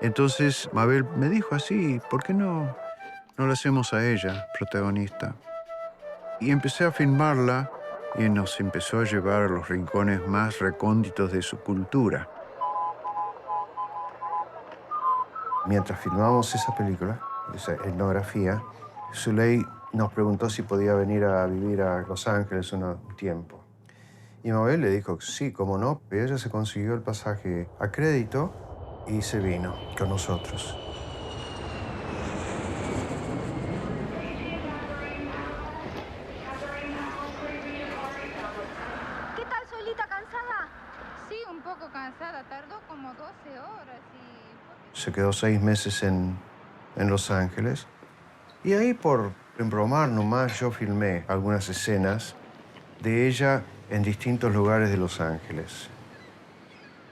Entonces, Mabel me dijo así, ¿por qué no la hacemos a ella, protagonista? Y empecé a filmarla. Y nos empezó a llevar a los rincones más recónditos de su cultura. Mientras filmábamos esa película, esa etnografía, Soleil nos preguntó si podía venir a vivir a Los Ángeles un tiempo. Y Mabel le dijo que sí, cómo no. Y ella se consiguió el pasaje a crédito y se vino con nosotros. Se quedó 6 meses en Los Ángeles. Y ahí, por embromar nomás, yo filmé algunas escenas de ella en distintos lugares de Los Ángeles.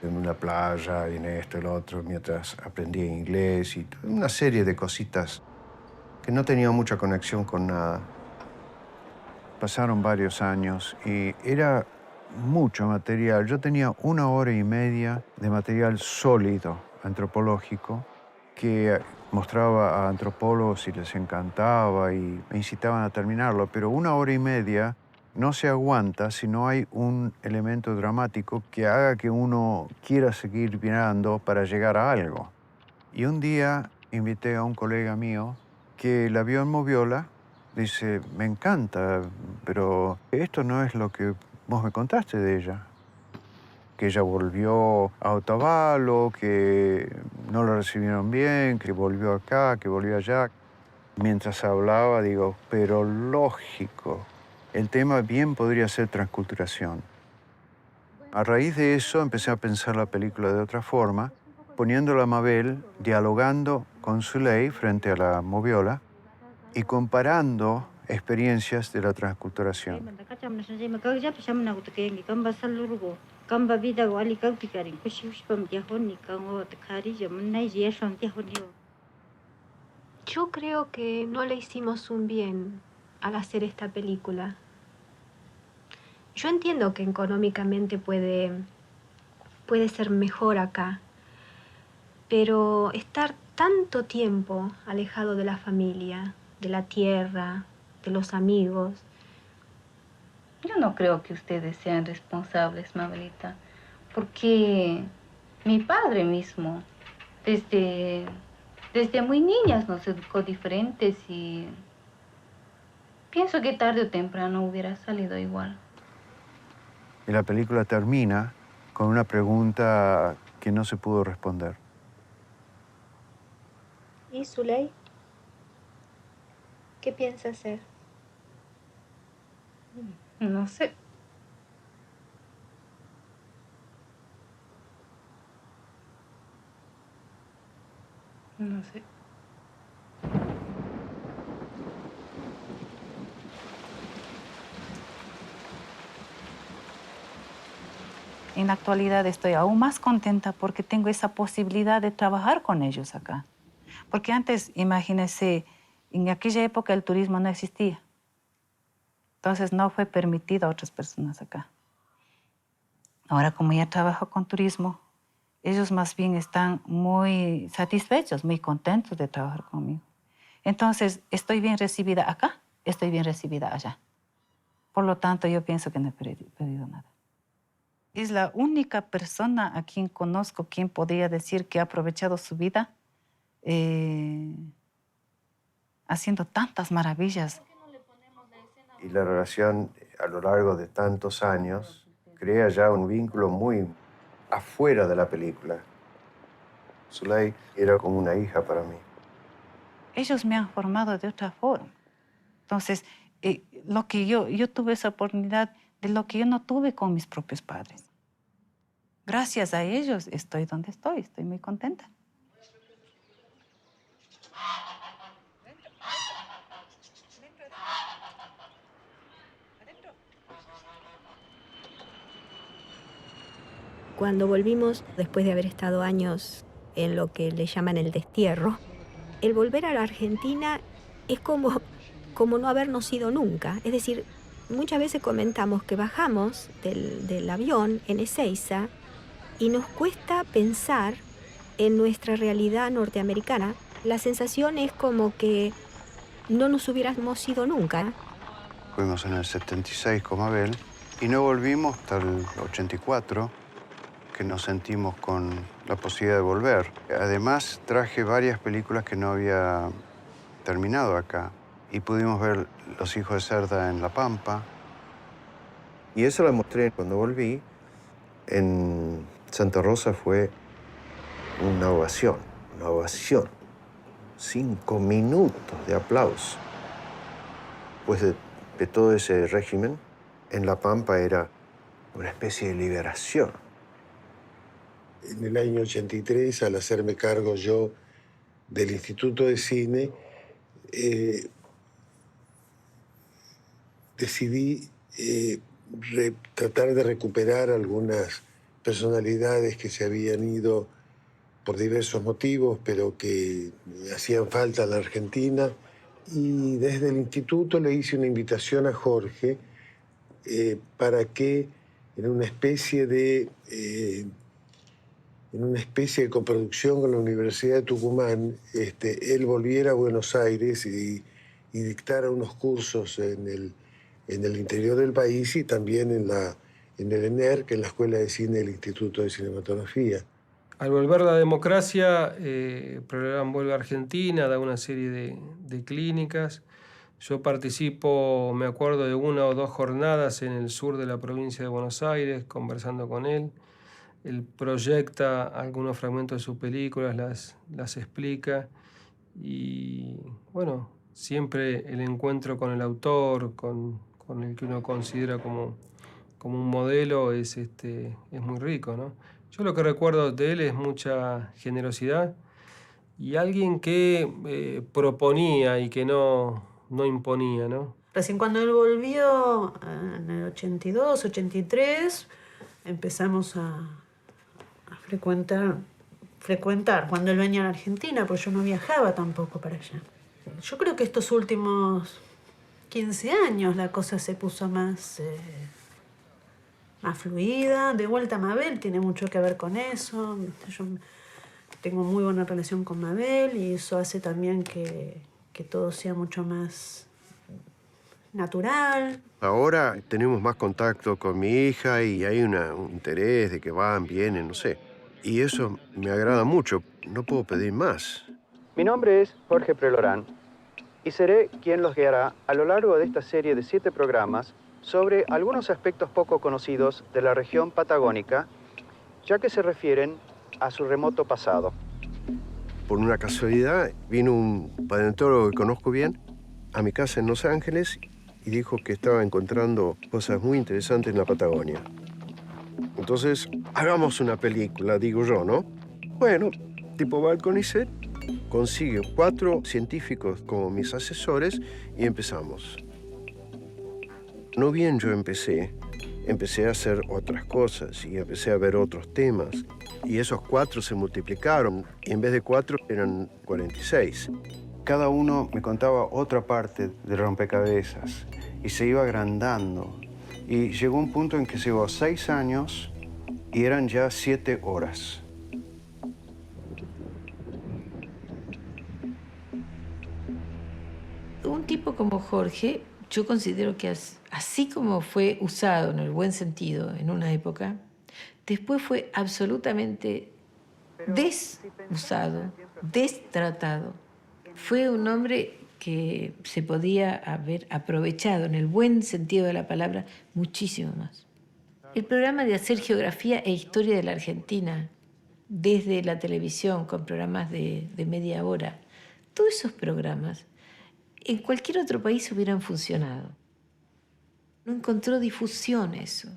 en una playa y en esto y lo otro, mientras aprendía inglés y una serie de cositas que no tenían mucha conexión con nada. Pasaron varios años y era mucho material. Yo tenía 1 hora y media de material sólido, antropológico, que mostraba a antropólogos y les encantaba y me incitaban a terminarlo, pero 1 hora y media no se aguanta si no hay un elemento dramático que haga que uno quiera seguir mirando para llegar a algo. Y un día invité a un colega mío que la vio en Moviola. Dice, me encanta, pero esto no es lo que vos me contaste de ella. Que ella volvió a Otavalo, que no la recibieron bien, que volvió acá, que volvió allá. Mientras hablaba, digo, pero lógico, el tema bien podría ser transculturación. A raíz de eso empecé a pensar la película de otra forma, poniéndola a Mabel dialogando con Zuley frente a la Moviola y comparando experiencias de la transculturación. Yo creo que no le hicimos un bien al hacer esta película. Yo entiendo que económicamente puede ser mejor acá, pero estar tanto tiempo alejado de la familia, de la tierra, de los amigos. Yo no creo que ustedes sean responsables, Mabelita, porque mi padre mismo, desde muy niñas nos educó diferentes y pienso que tarde o temprano hubiera salido igual. Y la película termina con una pregunta que no se pudo responder. ¿Y Zuley? ¿Qué piensa hacer? No sé. No sé. En la actualidad estoy aún más contenta porque tengo esa posibilidad de trabajar con ellos acá. Porque antes, imagínense, en aquella época el turismo no existía. Entonces no fue permitido a otras personas acá. Ahora, como ya trabajo con turismo, ellos más bien están muy satisfechos, muy contentos de trabajar conmigo. Entonces, estoy bien recibida acá, estoy bien recibida allá. Por lo tanto, yo pienso que no he perdido nada. Es la única persona a quien conozco quien podría decir que ha aprovechado su vida haciendo tantas maravillas. Y la relación a lo largo de tantos años crea ya un vínculo muy afuera de la película. Zuley era como una hija para mí. Ellos me han formado de otra forma. Entonces, lo que yo tuve esa oportunidad de lo que yo no tuve con mis propios padres. Gracias a ellos estoy donde estoy muy contenta. Cuando volvimos, después de haber estado años en lo que le llaman el destierro, el volver a la Argentina es como no habernos ido nunca. Es decir, muchas veces comentamos que bajamos del avión en Ezeiza y nos cuesta pensar en nuestra realidad norteamericana. La sensación es como que no nos hubiéramos ido nunca. Fuimos en el 76 con Mabel y no volvimos hasta el 84, que nos sentimos con la posibilidad de volver. Además, traje varias películas que no había terminado acá y pudimos ver Los hijos de Cerda en La Pampa. Y eso la mostré cuando volví. En Santa Rosa fue una ovación, una ovación. 5 minutos de aplauso. Después de todo ese régimen, en La Pampa era una especie de liberación. En el año 83, al hacerme cargo yo del Instituto de Cine, decidí tratar de recuperar algunas personalidades que se habían ido por diversos motivos, pero que hacían falta a la Argentina. Y desde el instituto le hice una invitación a Jorge para que en una especie de coproducción con la Universidad de Tucumán, él volviera a Buenos Aires y dictara unos cursos en el interior del país y también en el ENERC, en la Escuela de Cine del Instituto de Cinematografía. Al volver la democracia, Prelorán vuelve a Argentina, da una serie de clínicas. Yo participo, me acuerdo, de 1 o 2 jornadas en el sur de la provincia de Buenos Aires, conversando con él. Él proyecta algunos fragmentos de sus películas, las explica. Y bueno, siempre el encuentro con el autor, con el que uno considera como un modelo, es muy rico, ¿no? Yo lo que recuerdo de él es mucha generosidad y alguien que proponía y que no imponía, ¿no? Recién cuando él volvió, en el 82, 83, empezamos a frecuentar cuando él venía a la Argentina, porque yo no viajaba tampoco para allá. Yo creo que estos últimos 15 años la cosa se puso más fluida. De vuelta Mabel tiene mucho que ver con eso. Yo tengo muy buena relación con Mabel y eso hace también que todo sea mucho más natural. Ahora tenemos más contacto con mi hija y hay un interés de que van, vienen, no sé. Y eso me agrada mucho. No puedo pedir más. Mi nombre es Jorge Prelorán y seré quien los guiará a lo largo de esta serie de 7 programas sobre algunos aspectos poco conocidos de la región patagónica, ya que se refieren a su remoto pasado. Por una casualidad, vino un paleontólogo que conozco bien a mi casa en Los Ángeles y dijo que estaba encontrando cosas muy interesantes en la Patagonia. Entonces, hagamos una película, digo yo, ¿no? Bueno, tipo Balcony Set, consigue 4 científicos como mis asesores y empezamos. No bien yo empecé a hacer otras cosas y empecé a ver otros temas. Y esos 4 se multiplicaron y en vez de 4 eran 46. Cada uno me contaba otra parte del rompecabezas y se iba agrandando. Y llegó un punto en que llegó 6 años y eran ya 7 horas. Un tipo como Jorge, yo considero que así como fue usado en el buen sentido en una época, después fue absolutamente desusado, destratado. Fue un hombre que se podía haber aprovechado en el buen sentido de la palabra muchísimo más. El programa de hacer geografía e historia de la Argentina, desde la televisión con programas de media hora, todos esos programas en cualquier otro país hubieran funcionado. No encontró difusión eso.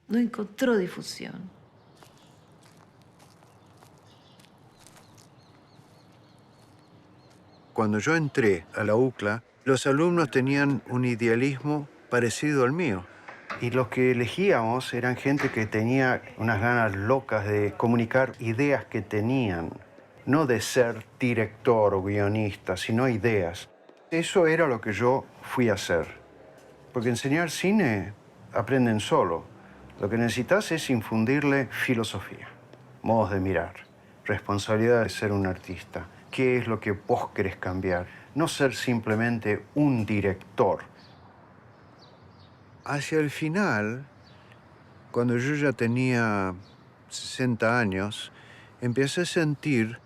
No encontró difusión. Cuando yo entré a la UCLA, los alumnos tenían un idealismo parecido al mío. Y los que elegíamos eran gente que tenía unas ganas locas de comunicar ideas que tenían. No de ser director o guionista, sino ideas. Eso era lo que yo fui a hacer. Porque enseñar cine aprenden solo. Lo que necesitas es infundirle filosofía, modos de mirar, responsabilidad de ser un artista. ¿Qué es lo que vos querés cambiar? No ser simplemente un director. Hacia el final, cuando yo ya tenía 60 años, empecé a sentir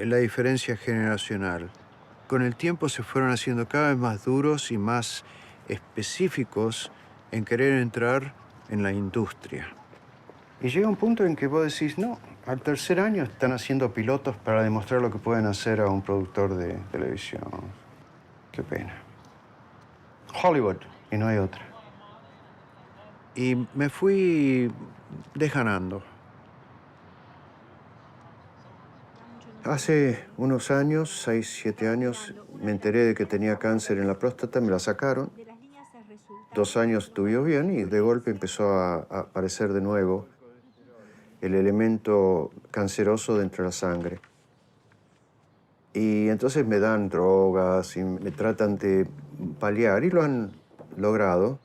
la diferencia generacional. Con el tiempo se fueron haciendo cada vez más duros y más específicos en querer entrar en la industria. Y llega un punto en que vos decís, no, al tercer año están haciendo pilotos para demostrar lo que pueden hacer a un productor de televisión. Qué pena. Hollywood, y no hay otra. Y me fui dejanando. Hace unos años, 6, 7 años, me enteré de que tenía cáncer en la próstata, me la sacaron. 2 años estuvo bien y de golpe empezó a aparecer de nuevo el elemento canceroso dentro de la sangre. Y entonces me dan drogas y me tratan de paliar y lo han logrado,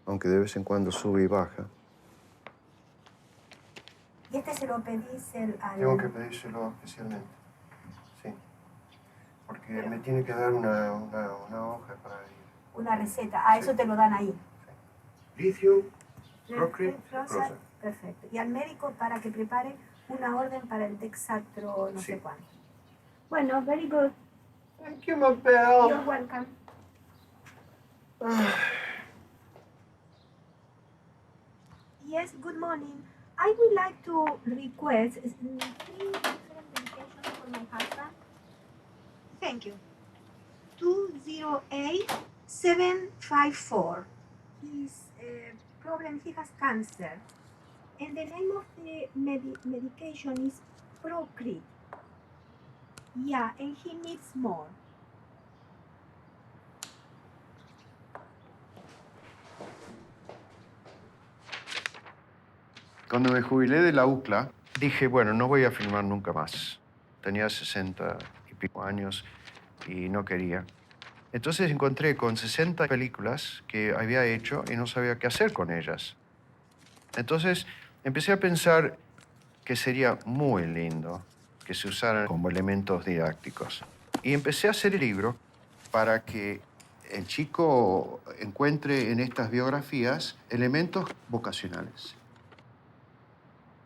aunque de vez en cuando sube y baja. ¿Y este se lo pedís al...? Tengo que pedírselo especialmente, sí. Porque me tiene que dar una hoja para ir. Una receta. Ah, eso te lo dan ahí. Lithium, Procrit, Prozac. Perfecto. Y al médico para que prepare una orden para el Dexatro no sé cuánto. Bueno, very good. Thank you, Mabel. You're welcome. Yes, good morning. I would like to request 3 different medications for my husband. Thank you. 208754. His problem, he has cancer. And the name of the medication is Procrit. Yeah, and he needs more. Cuando me jubilé de la UCLA, dije, bueno, no voy a filmar nunca más. Tenía 60 y pico años y no quería. Entonces encontré con 60 películas que había hecho y no sabía qué hacer con ellas. Entonces empecé a pensar que sería muy lindo que se usaran como elementos didácticos. Y empecé a hacer el libro para que el chico encuentre en estas biografías elementos vocacionales.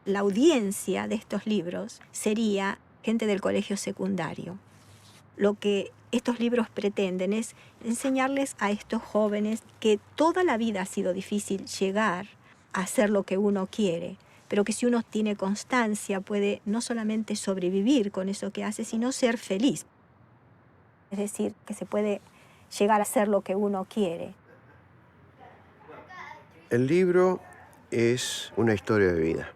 La audiencia de estos libros sería gente del colegio secundario. Lo que estos libros pretenden es enseñarles a estos jóvenes que toda la vida ha sido difícil llegar a hacer lo que uno quiere, pero que si uno tiene constancia puede no solamente sobrevivir con eso que hace, sino ser feliz. Es decir, que se puede llegar a hacer lo que uno quiere. El libro es una historia de vida.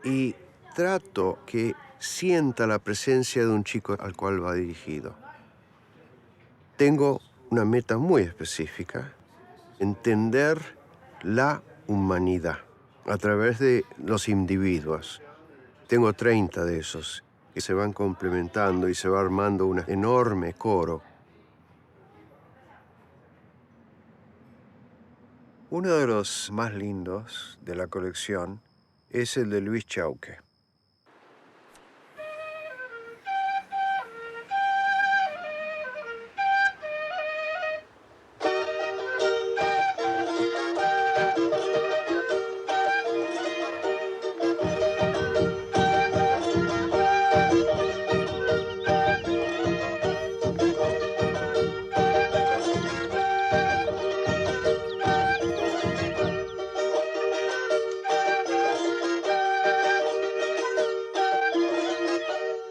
Y trato que sienta la presencia de un chico al cual va dirigido. Tengo una meta muy específica, entender la humanidad a través de los individuos. Tengo 30 de esos que se van complementando y se va armando un enorme coro. Uno de los más lindos de la colección es el de Luis Chauque.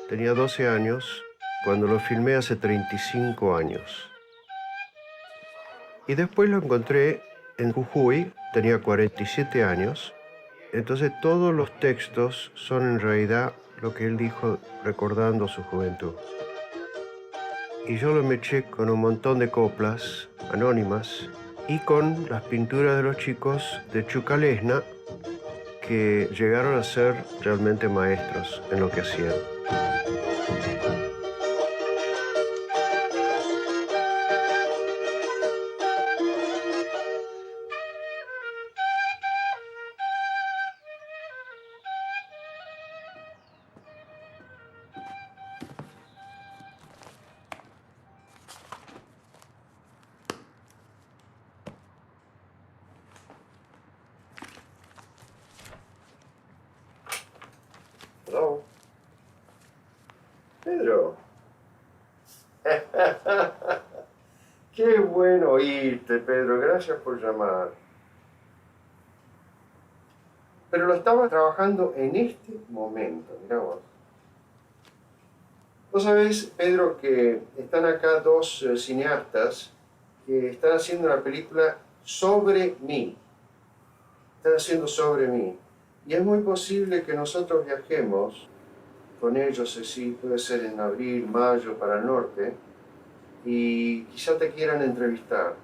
Tenía 12 años cuando lo filmé hace 35 años. Y después lo encontré en Jujuy, tenía 47 años. Entonces todos los textos son en realidad lo que él dijo recordando su juventud. Y yo lo meché con un montón de coplas anónimas y con las pinturas de los chicos de Chucalesna que llegaron a ser realmente maestros en lo que hacían. Hello. Pedro. Qué bueno oírte, Pedro. Gracias por llamar. Pero lo estaba trabajando en este momento, mirá vos. Vos sabés, Pedro, que están acá 2 cineastas que están haciendo una película sobre mí. Están haciendo sobre mí. Y es muy posible que nosotros viajemos con ellos, así, puede ser en abril, mayo, para el norte, y quizá te quieran entrevistar.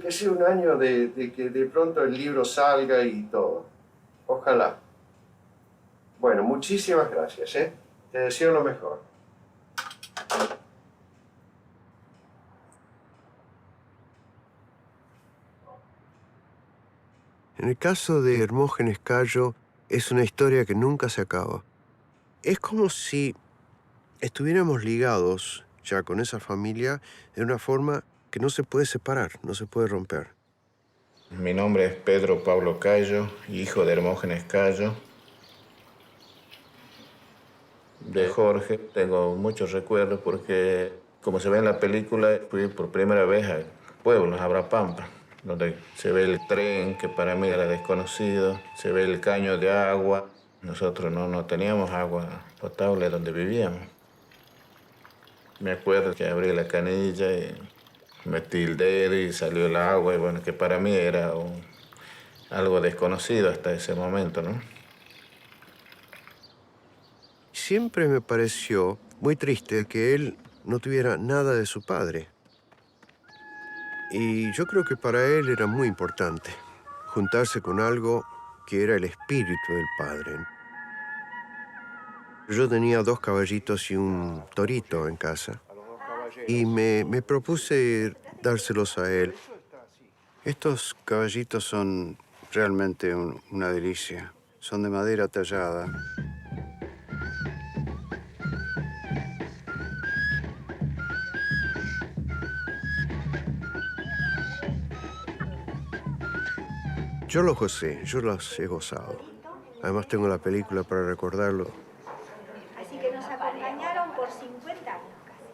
que sea un año de que de pronto el libro salga y todo. Ojalá. Bueno, muchísimas gracias, ¿eh? Te deseo lo mejor. En el caso de Hermógenes Cayo, es una historia que nunca se acaba. Es como si estuviéramos ligados ya con esa familia de una forma que no se puede separar, no se puede romper. Mi nombre es Pedro Pablo Cayo, hijo de Hermógenes Cayo. De Jorge tengo muchos recuerdos porque, como se ve en la película, fui por primera vez al pueblo, a Abrapampa, donde se ve el tren, que para mí era desconocido, se ve el caño de agua. Nosotros no teníamos agua potable donde vivíamos. Me acuerdo que abrí la canilla y metí el dedo y salió el agua, y bueno, que para mí era algo desconocido hasta ese momento, ¿no? Siempre me pareció muy triste que él no tuviera nada de su padre. Y yo creo que para él era muy importante juntarse con algo que era el espíritu del padre. Yo tenía 2 caballitos y un torito en casa. Y me propuse dárselos a él. Estos caballitos son realmente una delicia. Son de madera tallada. Yo los gocé, yo los he gozado. Además tengo la película para recordarlo. Así que nos acompañaron por 50 años casi.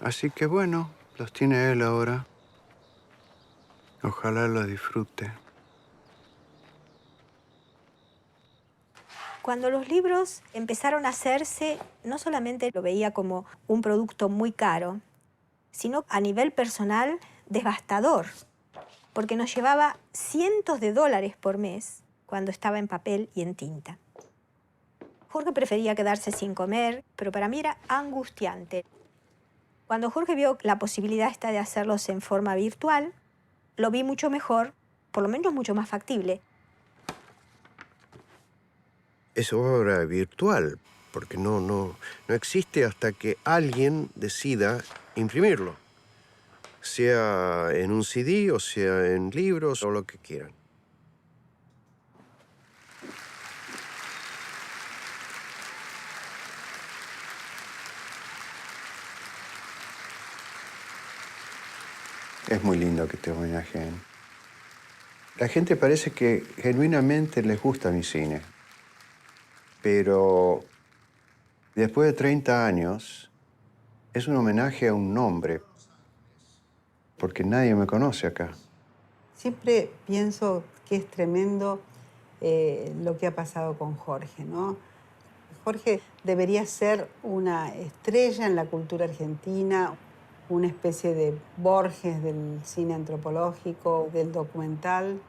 Así que bueno, los tiene él ahora. Ojalá los disfrute. Cuando los libros empezaron a hacerse, no solamente lo veía como un producto muy caro, sino a nivel personal devastador, porque nos llevaba cientos de dólares por mes cuando estaba en papel y en tinta. Jorge prefería quedarse sin comer, pero para mí era angustiante. Cuando Jorge vio la posibilidad esta de hacerlos en forma virtual, lo vi mucho mejor, por lo menos mucho más factible. Es obra virtual, porque no existe hasta que alguien decida imprimirlo. Sea en un CD o sea en libros o lo que quieran. Es muy lindo que te homenajeen. La gente parece que genuinamente les gusta mi cine. Pero después de 30 años, es un homenaje a un nombre. Porque nadie me conoce acá. Siempre pienso que es tremendo lo que ha pasado con Jorge, ¿no? Jorge debería ser una estrella en la cultura argentina, una especie de Borges del cine antropológico, del documental.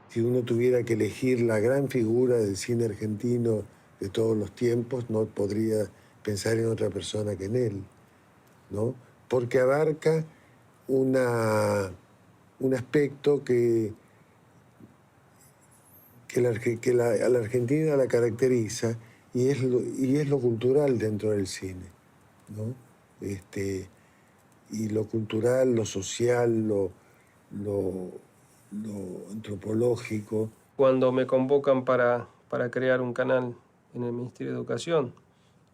Si uno tuviera que elegir la gran figura del cine argentino de todos los tiempos, no podría pensar en otra persona que en él, ¿no? Porque abarca un aspecto que a la Argentina la caracteriza y es lo cultural dentro del cine, ¿no? Y lo cultural, lo social, lo antropológico. Cuando me convocan para crear un canal en el Ministerio de Educación,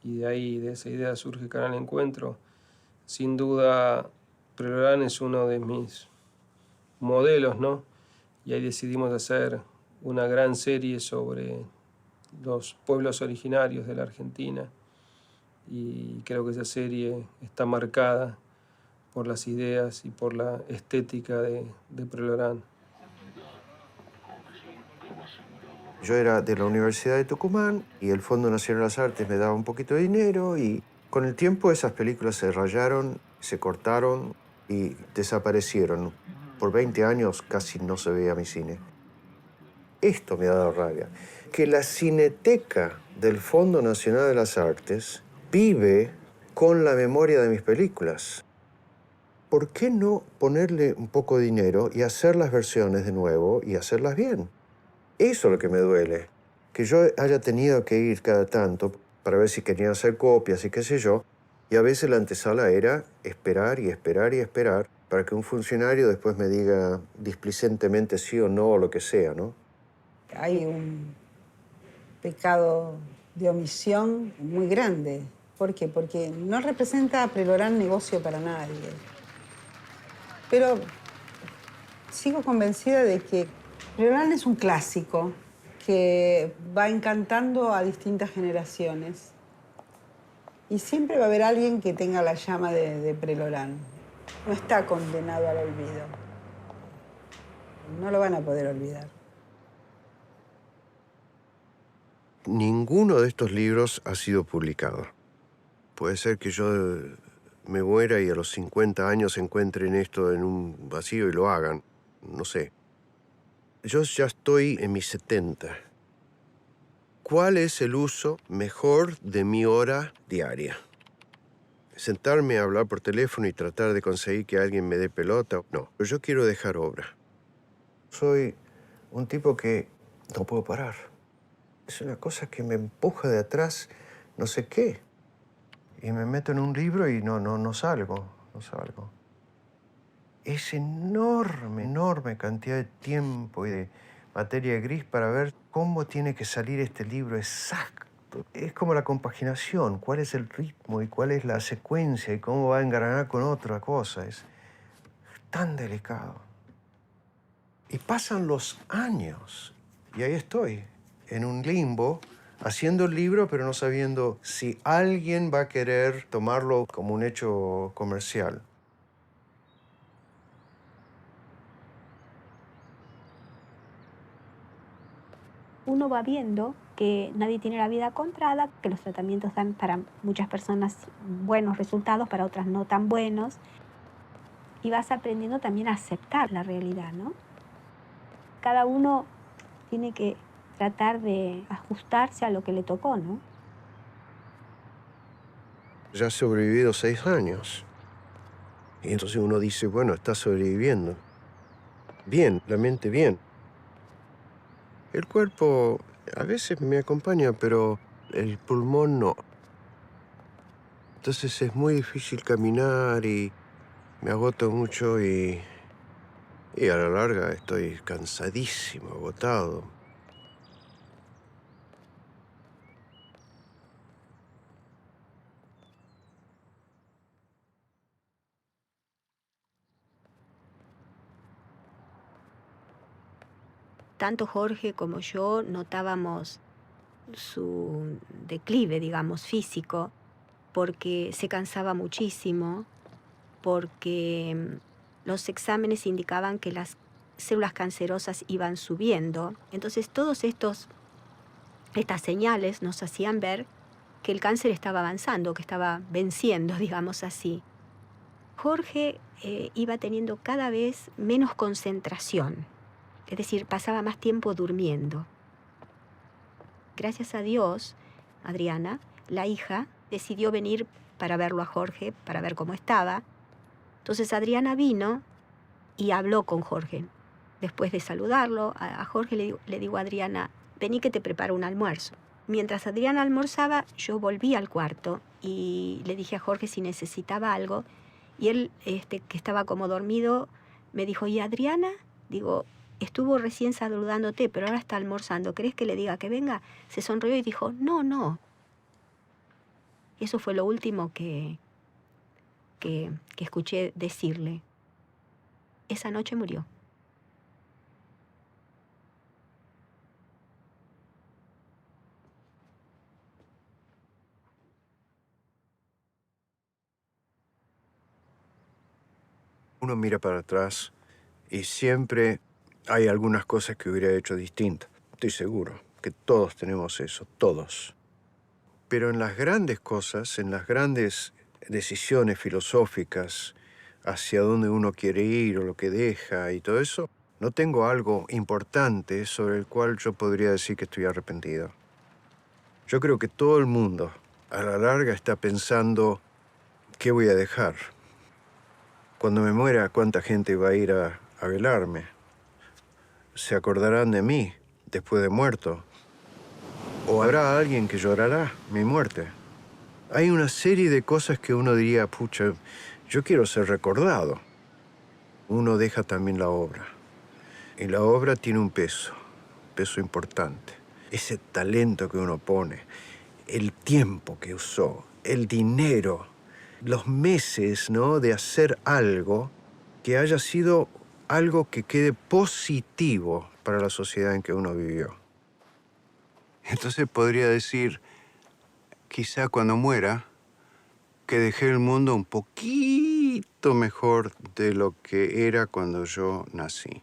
y de ahí, de esa idea, surge Canal Encuentro, sin duda Prelorán es uno de mis modelos, ¿no? Y ahí decidimos hacer una gran serie sobre los pueblos originarios de la Argentina. Y creo que esa serie está marcada por las ideas y por la estética de Prelorán. Yo era de la Universidad de Tucumán y el Fondo Nacional de las Artes me daba un poquito de dinero y con el tiempo esas películas se rayaron, se cortaron y desaparecieron. Por 20 años casi no se veía mi cine. Esto me ha dado rabia. Que la Cineteca del Fondo Nacional de las Artes vive con la memoria de mis películas. ¿por qué no ponerle un poco de dinero y hacer las versiones de nuevo y hacerlas bien? Eso es lo que me duele. Que yo haya tenido que ir cada tanto para ver si querían hacer copias y qué sé yo, y a veces la antesala era esperar y esperar y esperar para que un funcionario después me diga displicentemente sí o no o lo que sea, ¿no? Hay un pecado de omisión muy grande. ¿Por qué? Porque no representa a Prelorán negocio para nadie. Pero sigo convencida de que Prelorán es un clásico que va encantando a distintas generaciones. Y siempre va a haber alguien que tenga la llama de Prelorán. No está condenado al olvido. No lo van a poder olvidar. Ninguno de estos libros ha sido publicado. Puede ser que yo me muera y a los 50 años encuentren esto en un vacío y lo hagan. No sé. Yo ya estoy en mis 70. ¿Cuál es el uso mejor de mi hora diaria? ¿Sentarme a hablar por teléfono y tratar de conseguir que alguien me dé pelota? No, pero yo quiero dejar obra. Soy un tipo que no puedo parar. Es una cosa que me empuja de atrás, no sé qué. Y me meto en un libro y no salgo. Es enorme cantidad de tiempo y de materia gris para ver cómo tiene que salir este libro exacto. Es como la compaginación, cuál es el ritmo y cuál es la secuencia y cómo va a engranar con otra cosa. Es tan delicado. Y pasan los años y ahí estoy, en un limbo, haciendo el libro, pero no sabiendo si alguien va a querer tomarlo como un hecho comercial. Uno va viendo que nadie tiene la vida controlada, que los tratamientos dan para muchas personas buenos resultados, para otras no tan buenos. Y vas aprendiendo también a aceptar la realidad, ¿no? Cada uno tiene que tratar de ajustarse a lo que le tocó, ¿no? Ya he sobrevivido 6 años. Y entonces uno dice, bueno, está sobreviviendo. Bien, la mente bien. El cuerpo a veces me acompaña, pero el pulmón no. Entonces es muy difícil caminar y me agoto mucho y a la larga estoy cansadísimo, agotado. Tanto Jorge como yo notábamos su declive, digamos, físico, porque se cansaba muchísimo, porque los exámenes indicaban que las células cancerosas iban subiendo. Entonces, estas señales nos hacían ver que el cáncer estaba avanzando, que estaba venciendo, digamos así. Jorge iba teniendo cada vez menos concentración. Es decir, pasaba más tiempo durmiendo. Gracias a Dios, Adriana, la hija, decidió venir para verlo a Jorge, para ver cómo estaba. Entonces Adriana vino y habló con Jorge. Después de saludarlo, a Jorge le digo a Adriana, vení que te preparo un almuerzo. Mientras Adriana almorzaba, yo volví al cuarto y le dije a Jorge si necesitaba algo. Y él, que estaba como dormido, me dijo, ¿y Adriana? Digo, estuvo recién saludándote, pero ahora está almorzando. ¿Querés que le diga que venga? Se sonrió y dijo, no. Eso fue lo último que escuché decirle. Esa noche murió. Uno mira para atrás y siempre hay algunas cosas que hubiera hecho distintas. Estoy seguro que todos tenemos eso, todos. Pero en las grandes cosas, en las grandes decisiones filosóficas, hacia dónde uno quiere ir o lo que deja y todo eso, no tengo algo importante sobre el cual yo podría decir que estoy arrepentido. Yo creo que todo el mundo, a la larga, está pensando, ¿qué voy a dejar? Cuando me muera, ¿cuánta gente va a ir a velarme? ¿Se acordarán de mí después de muerto? ¿O habrá alguien que llorará mi muerte? Hay una serie de cosas que uno diría, pucha, yo quiero ser recordado. Uno deja también la obra. Y la obra tiene un peso importante. Ese talento que uno pone, el tiempo que usó, el dinero, los meses, ¿no?, de hacer algo que haya sido algo que quede positivo para la sociedad en que uno vivió. Entonces podría decir, quizá cuando muera, que dejé el mundo un poquito mejor de lo que era cuando yo nací.